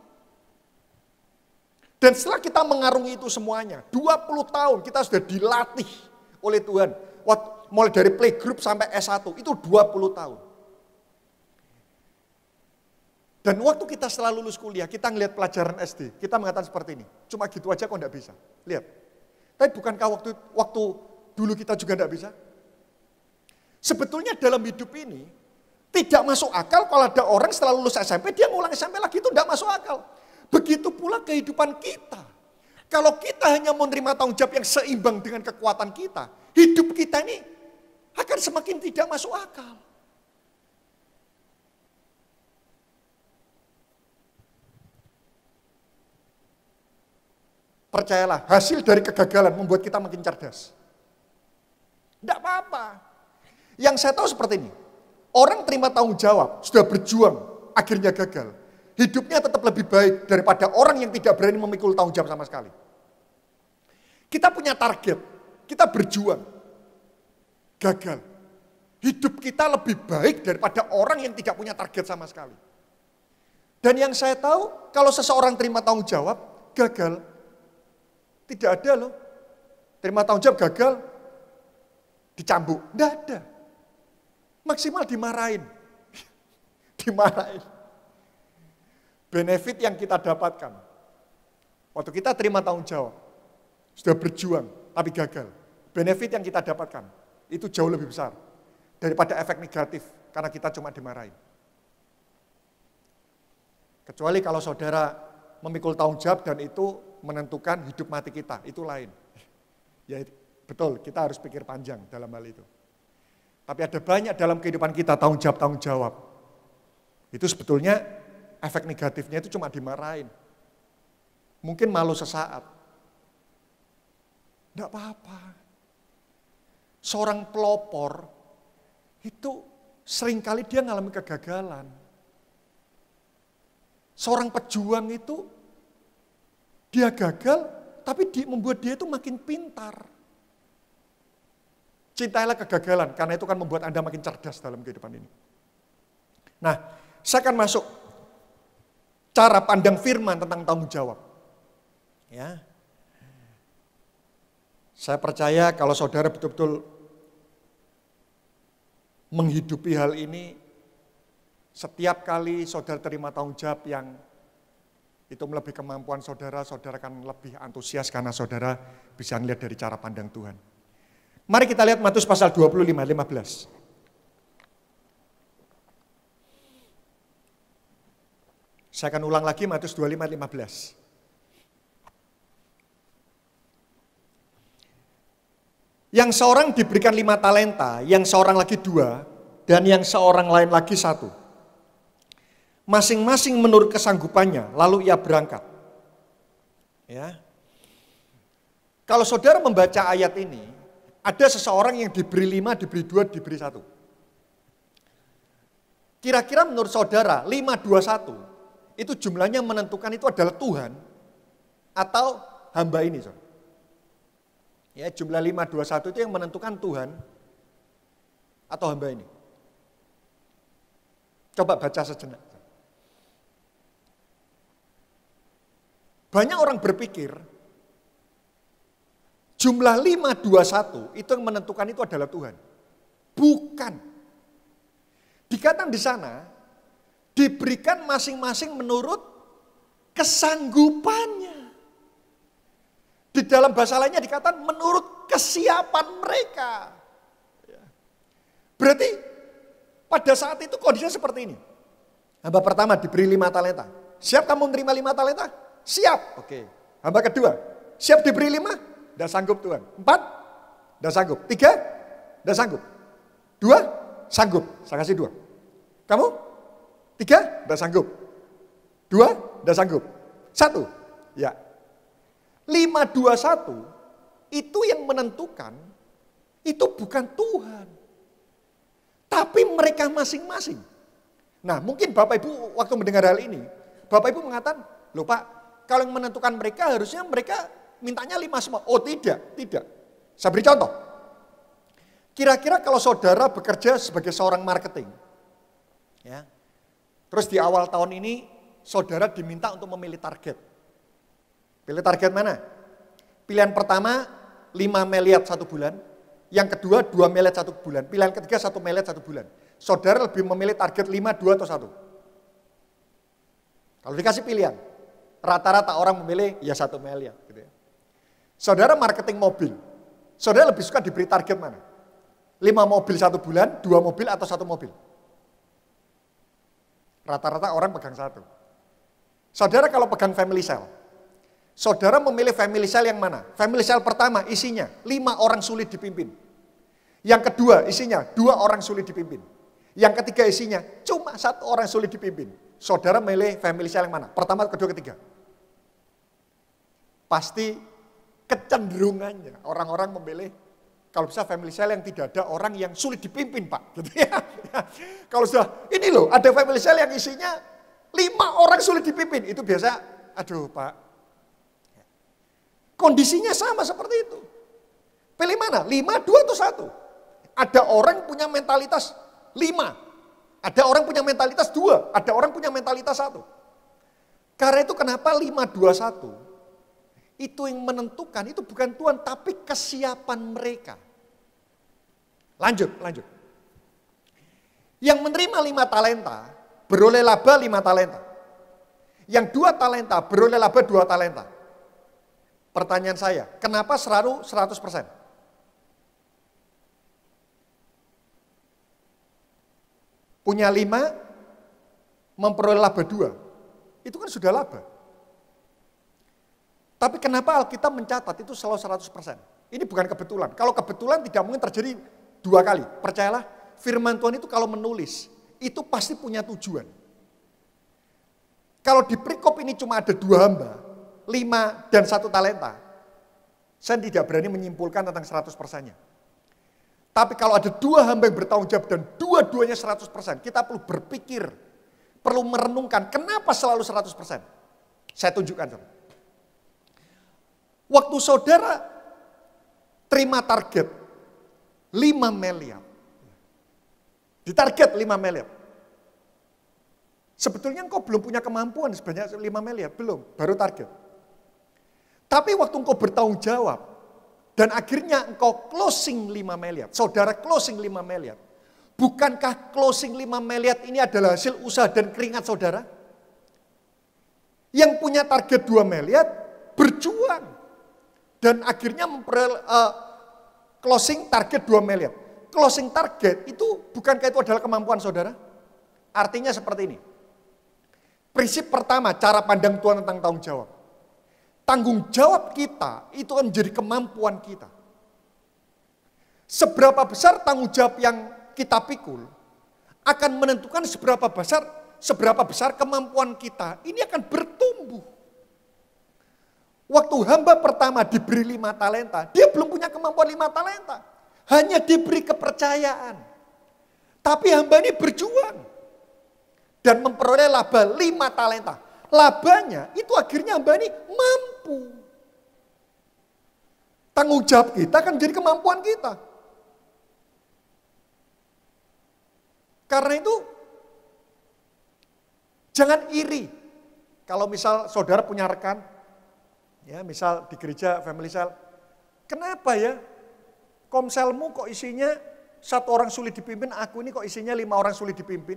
Dan setelah kita mengarungi itu semuanya, 20 tahun kita sudah dilatih oleh Tuhan. Mulai dari playgroup sampai S1, itu 20 tahun. Dan waktu kita setelah lulus kuliah, kita ngelihat pelajaran SD, kita mengatakan seperti ini, cuma gitu aja kok enggak bisa. Lihat, tapi bukankah waktu dulu kita juga enggak bisa? Sebetulnya dalam hidup ini, tidak masuk akal kalau ada orang setelah lulus SMP, dia ngulang SMP lagi, itu enggak masuk akal. Begitu pula kehidupan kita. Kalau kita hanya menerima tanggung jawab yang seimbang dengan kekuatan kita, hidup kita ini akan semakin tidak masuk akal. Percayalah, hasil dari kegagalan membuat kita makin cerdas. Tidak apa-apa. Yang saya tahu seperti ini, orang terima tanggung jawab, sudah berjuang, akhirnya gagal. Hidupnya tetap lebih baik daripada orang yang tidak berani memikul tanggung jawab sama sekali. Kita punya target, kita berjuang, gagal. Hidup kita lebih baik daripada orang yang tidak punya target sama sekali. Dan yang saya tahu, kalau seseorang terima tanggung jawab, gagal, tidak ada loh. Terima tanggung jawab gagal, dicambuk, tidak ada. Maksimal dimarahin. Dimarahin. Benefit yang kita dapatkan, waktu kita terima tanggung jawab, sudah berjuang tapi gagal. Benefit yang kita dapatkan, itu jauh lebih besar daripada efek negatif karena kita cuma dimarahin. Kecuali kalau saudara memikul tanggung jawab dan itu menentukan hidup mati kita, itu lain. Ya betul, kita harus pikir panjang dalam hal itu. Tapi ada banyak dalam kehidupan kita tanggung jawab. Itu sebetulnya efek negatifnya itu cuma dimarahin. Mungkin malu sesaat. Tidak apa-apa. Seorang pelopor itu seringkali dia mengalami kegagalan. Seorang pejuang itu dia gagal, tapi membuat dia itu makin pintar. Cintailah kegagalan, karena itu kan membuat Anda makin cerdas dalam kehidupan ini. Nah, saya akan masuk cara pandang firman tentang tanggung jawab. Ya. Saya percaya kalau saudara betul-betul menghidupi hal ini, setiap kali saudara terima tanggung jawab yang itu melebihi kemampuan saudara, saudara akan lebih antusias karena saudara bisa melihat dari cara pandang Tuhan. Mari kita lihat Matius pasal 25:15. Saya akan ulang lagi Matius 25:15. Yang seorang diberikan 5 talenta, yang seorang lagi 2, dan yang seorang lain lagi 1. Masing-masing menurut kesanggupannya, lalu ia berangkat. Ya. Kalau saudara membaca ayat ini, ada seseorang yang diberi 5, diberi 2, diberi 1. Kira-kira menurut saudara, 5, 2, 1, itu jumlahnya menentukan itu adalah Tuhan atau hamba ini, saudara? Ya, jumlah 5, 2, 1 itu yang menentukan Tuhan atau hamba ini. Coba baca sejenak. Banyak orang berpikir jumlah 5, 2, 1 itu yang menentukan itu adalah Tuhan. Bukan. Dikatakan di sana, diberikan masing-masing menurut kesanggupannya. Di dalam bahasa lainnya dikatakan menurut kesiapan mereka. Berarti pada saat itu kondisinya seperti ini. Hamba pertama diberi 5 talenta. Siap kamu menerima 5 talenta? Siap. Oke. Hamba kedua, siap diberi 5? Tidak sanggup Tuhan. 4? Tidak sanggup. 3? Tidak sanggup. 2? Sanggup. Saya kasih 2. Kamu? 3? Tidak sanggup. 2? Tidak sanggup. 1? Ya. 5, 2, 1 itu yang menentukan itu bukan Tuhan. Tapi mereka masing-masing. Nah mungkin Bapak Ibu waktu mendengar hal ini, Bapak Ibu mengatakan, loh Pak, kalau yang menentukan mereka harusnya mereka mintanya 5 semua. Oh tidak. Saya beri contoh. Kira-kira kalau saudara bekerja sebagai seorang marketing, ya, terus di awal tahun ini saudara diminta untuk memilih target. Pilih target mana? Pilihan pertama 5 miliar 1 bulan, yang kedua 2 miliar 1 bulan, pilihan ketiga 1 miliar 1 bulan. Saudara lebih memilih target 5, 2 atau 1? Kalau dikasih pilihan, rata-rata orang memilih ya 1 miliar. Gitu ya. Saudara marketing mobil, saudara lebih suka diberi target mana? 5 mobil 1 bulan, 2 mobil atau 1 mobil? Rata-rata orang pegang 1. Saudara kalau pegang family cell, saudara memilih family cell yang mana? Family cell pertama isinya 5 orang sulit dipimpin. Yang kedua isinya 2 orang sulit dipimpin. Yang ketiga isinya cuma 1 orang sulit dipimpin. Saudara memilih family cell yang mana? Pertama, kedua, ketiga. Pasti kecenderungannya orang-orang memilih kalau bisa family cell yang tidak ada orang yang sulit dipimpin, Pak. Gitu ya. Kalau sudah ini loh ada family cell yang isinya 5 orang sulit dipimpin, itu biasa aduh Pak. Kondisinya sama seperti itu. Pilih mana? 5, 2 atau 1? Ada orang punya mentalitas 5. Ada orang punya mentalitas 2. Ada orang punya mentalitas 1. Karena itu kenapa 5, 2, 1? Itu yang menentukan, itu bukan Tuhan, tapi kesiapan mereka. Lanjut. Yang menerima 5 talenta, beroleh laba 5 talenta. Yang 2 talenta, beroleh laba 2 talenta. Pertanyaan saya, kenapa selalu 100%? Punya 5, memperoleh laba 2. Itu kan sudah laba. Tapi kenapa Alkitab mencatat itu selalu 100%? Ini bukan kebetulan. Kalau kebetulan tidak mungkin terjadi 2 kali. Percayalah, firman Tuhan itu kalau menulis, itu pasti punya tujuan. Kalau di perikop ini cuma ada 2 hamba, 5 dan 1 talenta, saya tidak berani menyimpulkan tentang 100%-nya. Tapi kalau ada 2 hamba yang bertanggung jawab dan dua-duanya 100%, kita perlu berpikir, perlu merenungkan kenapa selalu 100%. Saya tunjukkan. Waktu saudara terima target 5 miliar, ditarget 5 miliar, Sebetulnya engkau belum punya kemampuan sebanyak 5 miliar, belum, baru target. Tapi waktu engkau bertanggung jawab, dan akhirnya engkau closing 5 miliar, saudara closing 5 miliar. Bukankah closing 5 miliar ini adalah hasil usaha dan keringat saudara? Yang punya target 2 miliar, berjuang. Dan akhirnya closing target 2 miliar. Closing target itu bukankah itu adalah kemampuan saudara? Artinya seperti ini. Prinsip pertama, cara pandang Tuhan tentang tanggung jawab. Tanggung jawab kita itu akan menjadi kemampuan kita. Seberapa besar tanggung jawab yang kita pikul akan menentukan seberapa besar kemampuan kita. Ini akan bertumbuh. Waktu hamba pertama diberi 5 talenta, dia belum punya kemampuan 5 talenta. Hanya diberi kepercayaan. Tapi hamba ini berjuang. Dan memperoleh laba 5 talenta. Labanya itu akhirnya hamba ini mampu. Tanggung jawab kita akan menjadi kemampuan kita. Karena itu, jangan iri. Kalau misal saudara punya rekan, ya misal di gereja family cell, kenapa ya komselmu kok isinya 1 orang sulit dipimpin, aku ini kok isinya 5 orang sulit dipimpin.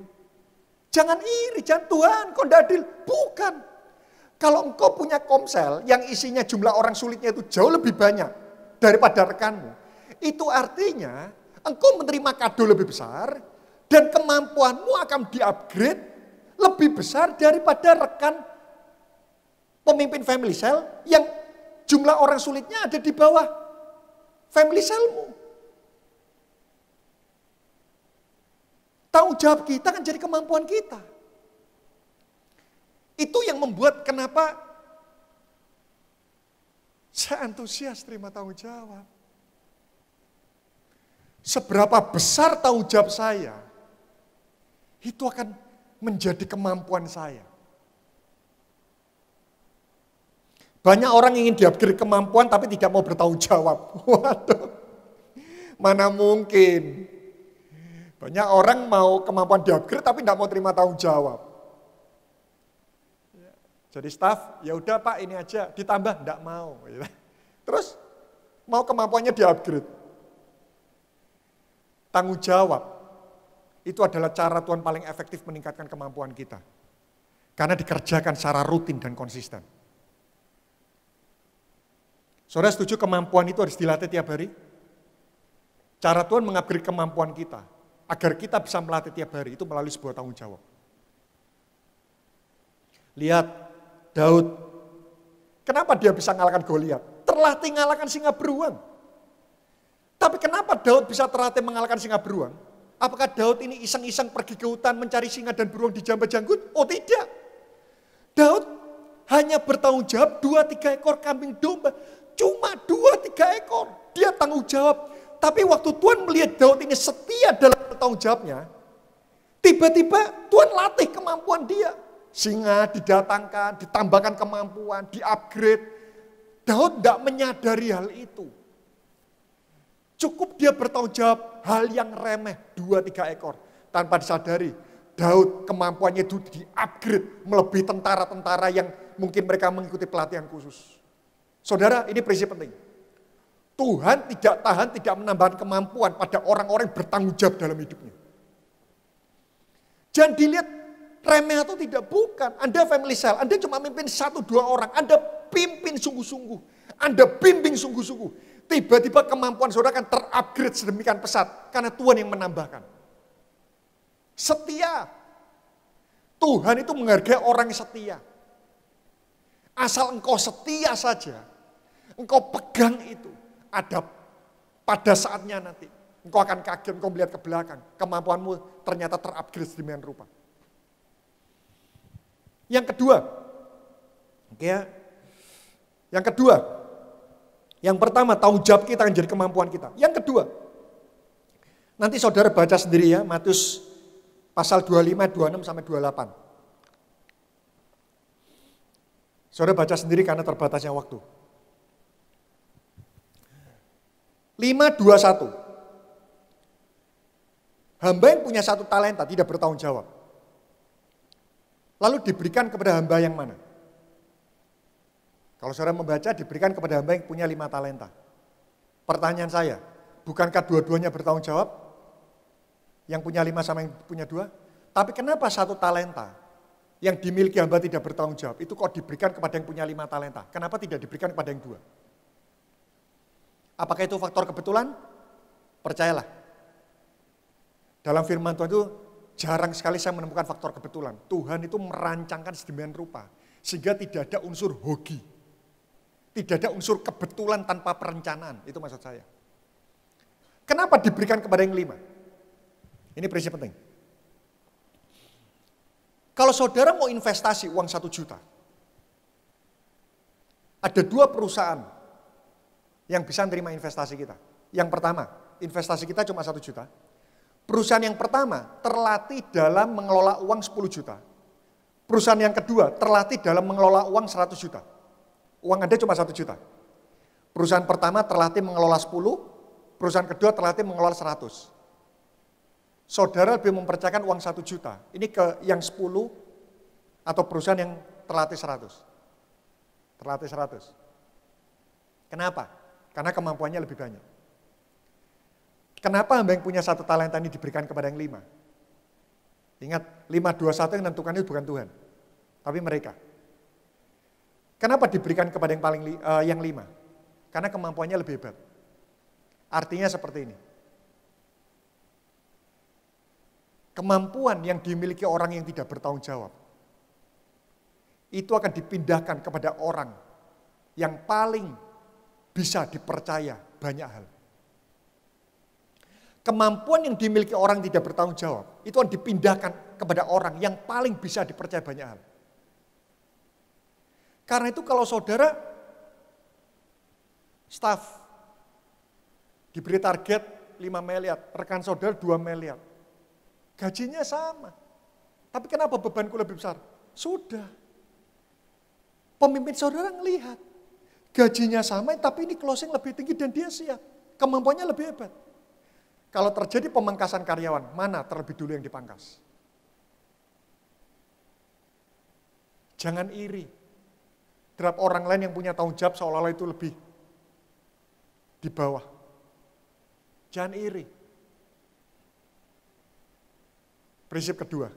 Jangan iri, jangan Tuhan, kok tidak adil. Bukan. Kalau engkau punya komsel yang isinya jumlah orang sulitnya itu jauh lebih banyak daripada rekanmu, itu artinya engkau menerima kado lebih besar dan kemampuanmu akan di-upgrade lebih besar daripada rekan pemimpin family cell yang jumlah orang sulitnya ada di bawah family cellmu. Tanggung jawab kita kan jadi kemampuan kita. Itu yang membuat kenapa saya antusias terima tanggung jawab. Seberapa besar tanggung jawab saya, itu akan menjadi kemampuan saya. Banyak orang ingin di-upgrade kemampuan tapi tidak mau bertanggung jawab. Waduh, mana mungkin. Banyak orang mau kemampuan di-upgrade tapi tidak mau terima tanggung jawab. Jadi staff, ya udah Pak ini aja, ditambah, tidak mau. Terus mau kemampuannya di-upgrade. Tanggung jawab, itu adalah cara Tuhan paling efektif meningkatkan kemampuan kita. Karena dikerjakan secara rutin dan konsisten. Saudara setuju kemampuan itu harus dilatih tiap hari? Cara Tuhan mengupgrade kemampuan kita, agar kita bisa melatih tiap hari, itu melalui sebuah tanggung jawab. Lihat Daud, kenapa dia bisa mengalahkan Goliat? Terlatih mengalahkan singa beruang. Tapi kenapa Daud bisa terlatih mengalahkan singa beruang? Apakah Daud ini iseng-iseng pergi ke hutan mencari singa dan beruang di jamba janggut? Oh tidak. Daud hanya bertanggung jawab 2-3 ekor kambing domba. Cuma 2-3 ekor. Dia tanggung jawab. Tapi waktu Tuhan melihat Daud ini setia dalam tanggung jawabnya, tiba-tiba Tuhan latih kemampuan dia. Singa didatangkan, ditambahkan kemampuan, di-upgrade. Daud tidak menyadari hal itu. Cukup dia bertanggung jawab hal yang remeh, 2-3 ekor. Tanpa disadari, Daud kemampuannya itu di-upgrade, melebihi tentara-tentara yang mungkin mereka mengikuti pelatihan khusus. Saudara, ini prinsip penting. Tuhan tidak menambahkan kemampuan pada orang-orang yang bertanggung jawab dalam hidupnya. Jangan dilihat remeh atau tidak, bukan. Anda family cell, Anda cuma mimpin 1-2 orang, Anda pimpin sungguh-sungguh, Anda bimbing sungguh-sungguh. Tiba-tiba kemampuan saudara akan terupgrade sedemikian pesat, karena Tuhan yang menambahkan. Setia. Tuhan itu menghargai orang yang setia. Asal engkau setia saja, engkau pegang itu, ada pada saatnya nanti. Engkau akan kaget, engkau melihat ke belakang, kemampuanmu ternyata terupgrade sedemikian rupa. Yang kedua, yang pertama tanggung jawab kita akan jadi kemampuan kita. Yang kedua, nanti saudara baca sendiri ya, Matius pasal 25, 26 sampai 28. Saudara baca sendiri karena terbatasnya waktu. 5:21. Hamba yang punya 1 talenta tidak bertanggung jawab. Lalu diberikan kepada hamba yang mana? Kalau saudara membaca, diberikan kepada hamba yang punya 5 talenta. Pertanyaan saya, bukankah dua-duanya bertanggung jawab? Yang punya 5 sama yang punya 2? Tapi kenapa 1 talenta yang dimiliki hamba tidak bertanggung jawab? Itu kok diberikan kepada yang punya 5 talenta? Kenapa tidak diberikan kepada yang 2? Apakah itu faktor kebetulan? Percayalah. Dalam firman Tuhan itu jarang sekali saya menemukan faktor kebetulan. Tuhan itu merancangkan sedemikian rupa sehingga tidak ada unsur hoki. Tidak ada unsur kebetulan tanpa perencanaan. Itu maksud saya. Kenapa diberikan kepada yang 5? Ini prinsip penting. Kalau saudara mau investasi uang 1 juta, ada 2 perusahaan yang bisa menerima investasi kita. Yang pertama, investasi kita cuma 1 juta. Perusahaan yang pertama terlatih dalam mengelola uang 10 juta. Perusahaan yang kedua terlatih dalam mengelola uang 100 juta. Uang Anda cuma 1 juta. Perusahaan pertama terlatih mengelola 10, perusahaan kedua terlatih mengelola 100. Saudara lebih mempercayakan uang 1 juta, ini ke yang 10 atau perusahaan yang terlatih 100? Terlatih 100. Kenapa? Karena kemampuannya lebih banyak. Kenapa hamba yang punya 1 talenta ini diberikan kepada yang 5? Ingat, 521 yang menentukan itu bukan Tuhan, tapi mereka. Kenapa diberikan kepada yang 5? Karena kemampuannya lebih hebat. Artinya seperti ini. Kemampuan yang dimiliki orang yang tidak bertanggung jawab, itu akan dipindahkan kepada orang yang paling bisa dipercaya banyak hal. Kemampuan yang dimiliki orang yang tidak bertanggung jawab, itu akan dipindahkan kepada orang yang paling bisa dipercaya banyak hal. Karena itu kalau saudara, staf, diberi target 5 miliar, rekan saudara 2 miliar. Gajinya sama. Tapi kenapa bebanku lebih besar? Sudah. Pemimpin saudara ngelihat. Gajinya sama, tapi ini closing lebih tinggi dan dia siap. Kemampuannya lebih hebat. Kalau terjadi pemangkasan karyawan, mana terlebih dulu yang dipangkas? Jangan iri. Terhadap orang lain yang punya tanggung jawab seolah-olah itu lebih di bawah. Jangan iri. Prinsip kedua,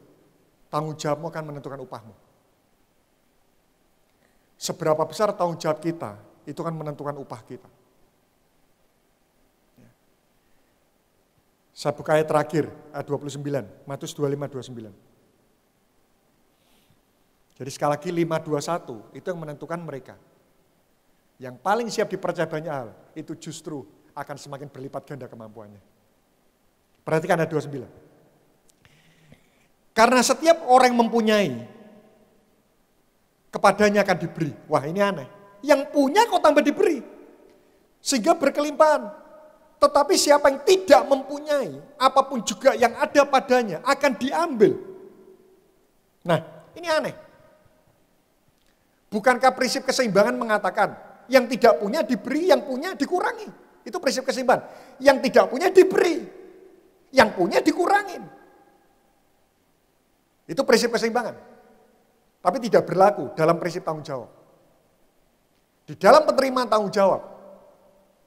tanggung jawabmu akan menentukan upahmu. Seberapa besar tanggung jawab kita, itu akan menentukan upah kita. Saya buka ayat terakhir, ayat 29, Matius 25-29. Jadi sekali lagi 521 itu yang menentukan mereka. Yang paling siap dipercaya banyak hal, itu justru akan semakin berlipat ganda kemampuannya. Perhatikan ayat 29. Karena setiap orang yang mempunyai, kepadanya akan diberi. Wah ini aneh. Yang punya kok tambah diberi. Sehingga berkelimpahan. Tetapi siapa yang tidak mempunyai, apapun juga yang ada padanya akan diambil. Nah ini aneh. Bukankah prinsip keseimbangan mengatakan, yang tidak punya diberi, yang punya dikurangi. Itu prinsip keseimbangan. Yang tidak punya diberi, yang punya dikurangin. Itu prinsip keseimbangan. Tapi tidak berlaku dalam prinsip tanggung jawab. Di dalam penerimaan tanggung jawab,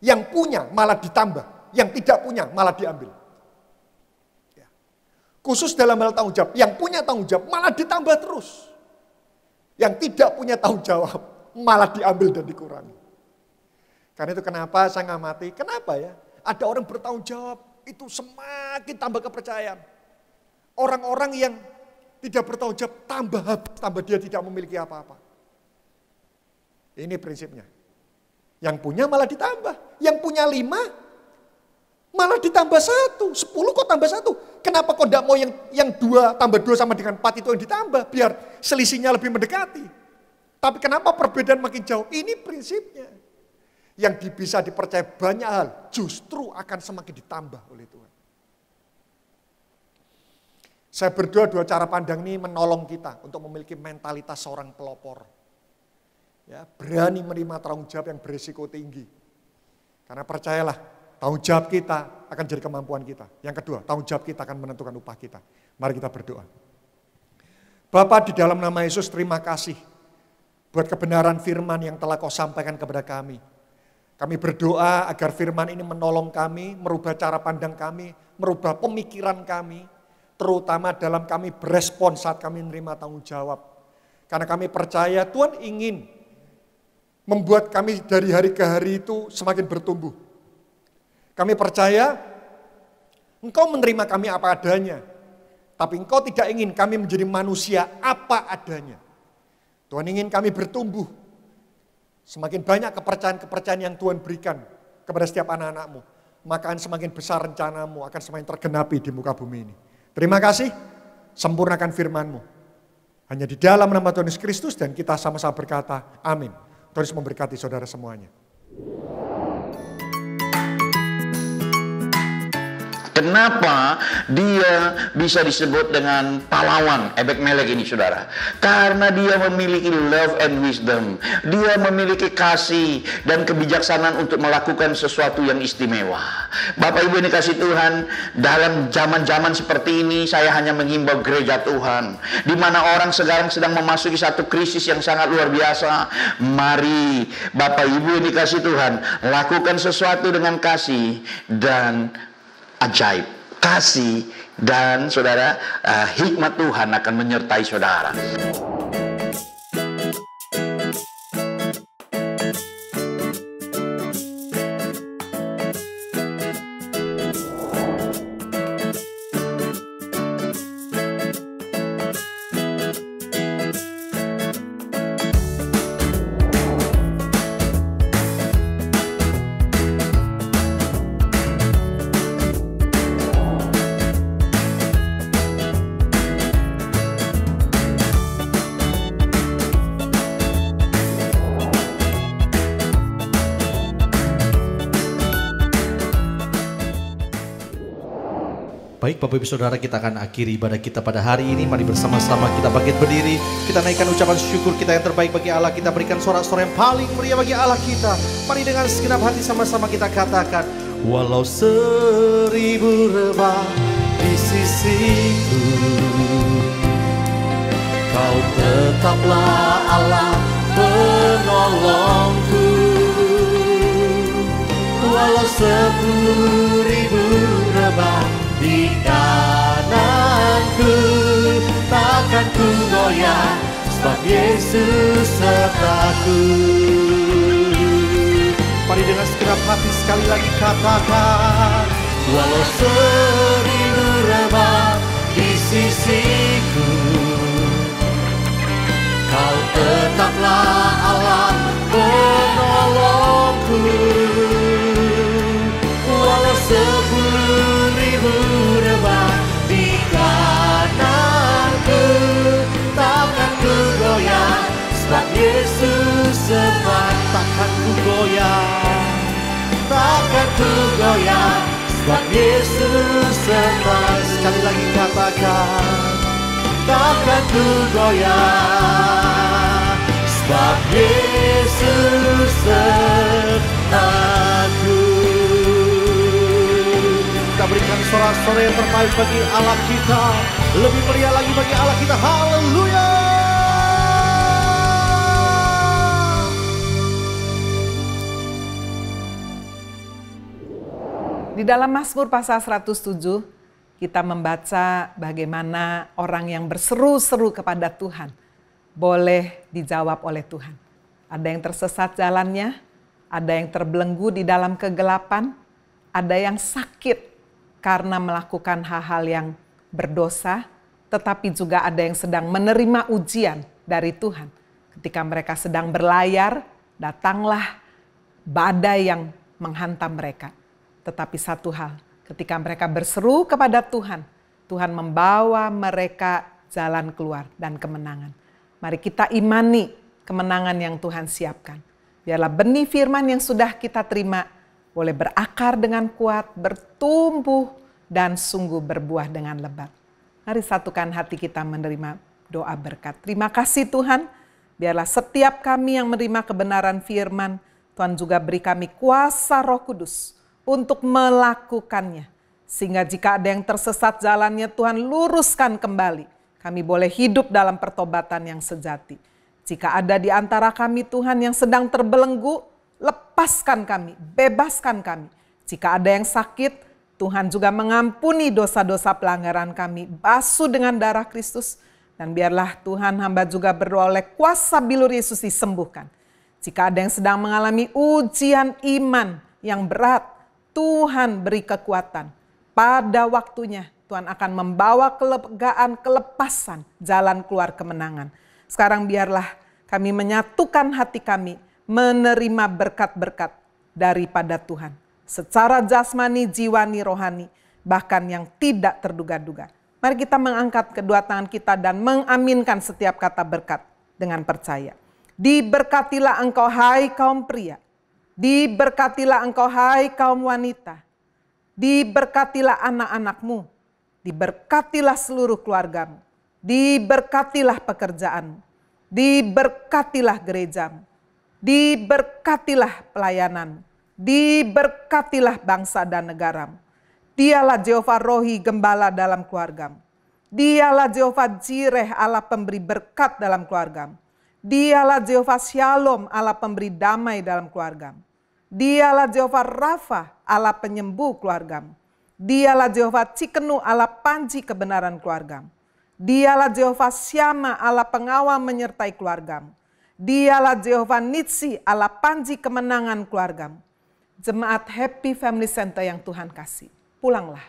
yang punya malah ditambah, yang tidak punya malah diambil. Ya. Khusus dalam hal tanggung jawab, yang punya tanggung jawab malah ditambah terus. Yang tidak punya tanggung jawab malah diambil dan dikurangi. Karena itu kenapa saya ngamati, kenapa ya? Ada orang bertanggung jawab, itu semakin tambah kepercayaan. Orang-orang yang tidak bertanggung jawab, tambah dia tidak memiliki apa-apa. Ini prinsipnya. Yang punya malah ditambah. Yang punya 5, malah ditambah 1. 10 kok tambah 1. Kenapa kok tidak mau yang 2 tambah 2 sama dengan 4 itu yang ditambah. Biar selisihnya lebih mendekati. Tapi kenapa perbedaan makin jauh? Ini prinsipnya. Yang bisa dipercaya banyak hal, justru akan semakin ditambah oleh Tuhan. Saya berdoa 2 cara pandang ini menolong kita untuk memiliki mentalitas seorang pelopor. Ya, berani menerima tanggung jawab yang berisiko tinggi. Karena percayalah, tanggung jawab kita akan jadi kemampuan kita. Yang kedua, tanggung jawab kita akan menentukan upah kita. Mari kita berdoa. Bapa, di dalam nama Yesus terima kasih buat kebenaran firman yang telah kau sampaikan kepada kami. Kami berdoa agar firman ini menolong kami, merubah cara pandang kami, merubah pemikiran kami, terutama dalam kami berespon saat kami menerima tanggung jawab. Karena kami percaya Tuhan ingin membuat kami dari hari ke hari itu semakin bertumbuh. Kami percaya Engkau menerima kami apa adanya, tapi Engkau tidak ingin kami menjadi manusia apa adanya. Tuhan ingin kami bertumbuh. Semakin banyak kepercayaan-kepercayaan yang Tuhan berikan kepada setiap anak-anak-Mu, maka akan semakin besar rencana-Mu, akan semakin tergenapi di muka bumi ini. Terima kasih, sempurnakan firman-Mu. Hanya di dalam nama Tuhan Yesus Kristus dan kita sama-sama berkata, amin. Tuhan Yesus memberkati saudara semuanya. Kenapa dia bisa disebut dengan pahlawan Ebed-Melek ini, saudara? Karena dia memiliki love and wisdom. Dia memiliki kasih dan kebijaksanaan untuk melakukan sesuatu yang istimewa. Bapak Ibu yang dikasih Tuhan, dalam zaman-zaman seperti ini saya hanya menghimbau gereja Tuhan, di mana orang sekarang sedang memasuki satu krisis yang sangat luar biasa. Mari Bapak Ibu yang dikasih Tuhan, lakukan sesuatu dengan kasih dan ajaib, kasih dan saudara, hikmat Tuhan akan menyertai saudara. Baik Bapak Ibu Saudara, kita akan akhiri ibadah kita pada hari ini. Mari bersama-sama kita bangkit berdiri. Kita naikkan ucapan syukur kita yang terbaik bagi Allah. Kita berikan sorak-sorai yang paling meriah bagi Allah kita. Mari dengan segenap hati sama-sama kita katakan, walau 1000 rebah di sisiku, Kau tetaplah Allah penolongku. Walau 10.000 rebah di kananku, takkan ku goyah, sebab Yesus sertaku. Mari dengan segenap hati sekali lagi katakan, walau 1000 rebah di sisiku, Kau tetaplah Allah penolongku. Walau 10.000 rebah di kananku, takkan ku goyah, sebab Yesus serta. Takkan ku goyah, takkan ku goyah, sebab Yesus serta. Sekali lagi katakan, takkan ku goyah, sebab Yesus sertaku. Kita berikan sorak-sorai yang terbaik bagi Allah kita, lebih meriah lagi bagi Allah kita. Haleluya. Di dalam Mazmur pasal 107, kita membaca bagaimana orang yang berseru-seru kepada Tuhan boleh dijawab oleh Tuhan. Ada yang tersesat jalannya, ada yang terbelenggu di dalam kegelapan, ada yang sakit karena melakukan hal-hal yang berdosa, tetapi juga ada yang sedang menerima ujian dari Tuhan. Ketika mereka sedang berlayar, datanglah badai yang menghantam mereka. Tetapi satu hal, ketika mereka berseru kepada Tuhan, Tuhan membawa mereka jalan keluar dan kemenangan. Mari kita imani kemenangan yang Tuhan siapkan. Biarlah benih firman yang sudah kita terima boleh berakar dengan kuat, bertumbuh, dan sungguh berbuah dengan lebat. Mari satukan hati kita menerima doa berkat. Terima kasih Tuhan, biarlah setiap kami yang menerima kebenaran firman, Tuhan juga beri kami kuasa Roh Kudus untuk melakukannya. Sehingga jika ada yang tersesat jalannya, Tuhan luruskan kembali. kami boleh hidup dalam pertobatan yang sejati. Jika ada di antara kami Tuhan yang sedang terbelenggu, lepaskan kami, bebaskan kami. Jika ada yang sakit, Tuhan juga mengampuni dosa-dosa pelanggaran kami, basuh dengan darah Kristus. Dan biarlah Tuhan hamba juga berdoa oleh kuasa bilur Yesus disembuhkan. Jika ada yang sedang mengalami ujian iman yang berat, Tuhan beri kekuatan. Pada waktunya Tuhan akan membawa kelegaan, kelepasan, jalan keluar kemenangan. Sekarang biarlah kami menyatukan hati kami, menerima berkat-berkat daripada Tuhan. Secara jasmani, jiwani, rohani, bahkan yang tidak terduga-duga. Mari kita mengangkat kedua tangan kita dan mengaminkan setiap kata berkat dengan percaya. Diberkatilah engkau hai kaum pria. Diberkatilah engkau hai kaum wanita. Diberkatilah anak-anakmu. Diberkatilah seluruh keluargamu. Diberkatilah pekerjaanmu. Diberkatilah gerejamu. Diberkatilah pelayananmu. Diberkatilah bangsa dan negaramu. Dialah Jehovah Rohi gembala dalam keluargamu. Dialah Jehovah Jireh Allah pemberi berkat dalam keluargamu. Dialah Jehovah Shalom Allah pemberi damai dalam keluargamu. Dialah Jehovah Rafa Allah penyembuh keluargamu. Dialah Jehovah Cikenu Allah panji kebenaran keluargamu. Dialah Jehovah Syama Allah pengawal menyertai keluargamu. Dialah Jehovah Nitsi Allah panji kemenangan keluargamu. Jemaat Happy Family Center yang Tuhan kasih, pulanglah.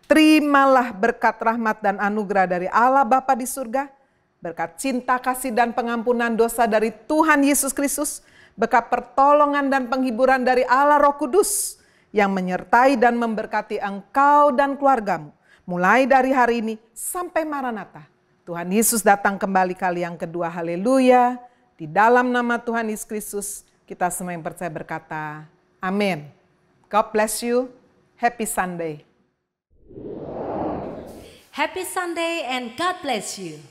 Terimalah berkat rahmat dan anugerah dari Allah Bapa di surga, berkat cinta kasih dan pengampunan dosa dari Tuhan Yesus Kristus, berkat pertolongan dan penghiburan dari Allah Roh Kudus yang menyertai dan memberkati engkau dan keluargamu. Mulai dari hari ini sampai Maranatha. Tuhan Yesus datang kembali kali yang kedua. Haleluya. Di dalam nama Tuhan Yesus Kristus, kita semua yang percaya berkata, amin. God bless you. Happy Sunday. Happy Sunday and God bless you.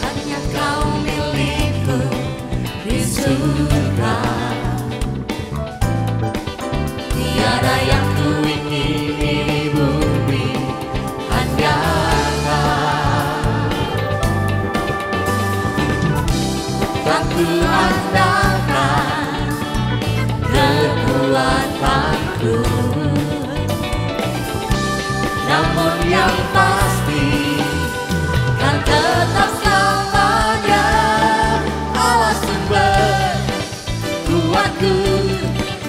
Hanya kau milikku di surga. Tiada yang ku ingini di bumi, hanya kau. Tak ku andalkan kekuatanku, namun yang pasti kan tetap selamanya Allah sumber kuatku,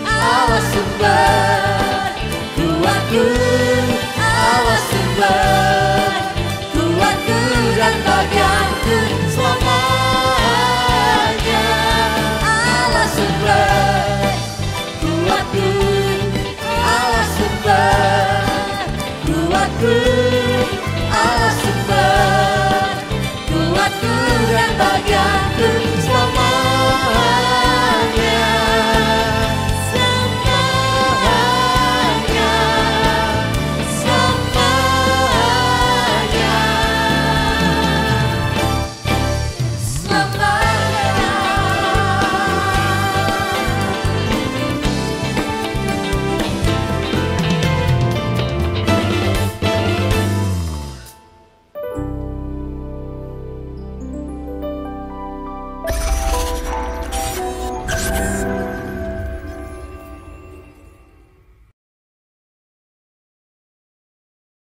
Allah sumber kuatku, Allah sumber kuatku dan bagianku selamanya. Allah sumber kuatku, Allah sumber kuatku, Allah sumber kuatku dan bagianku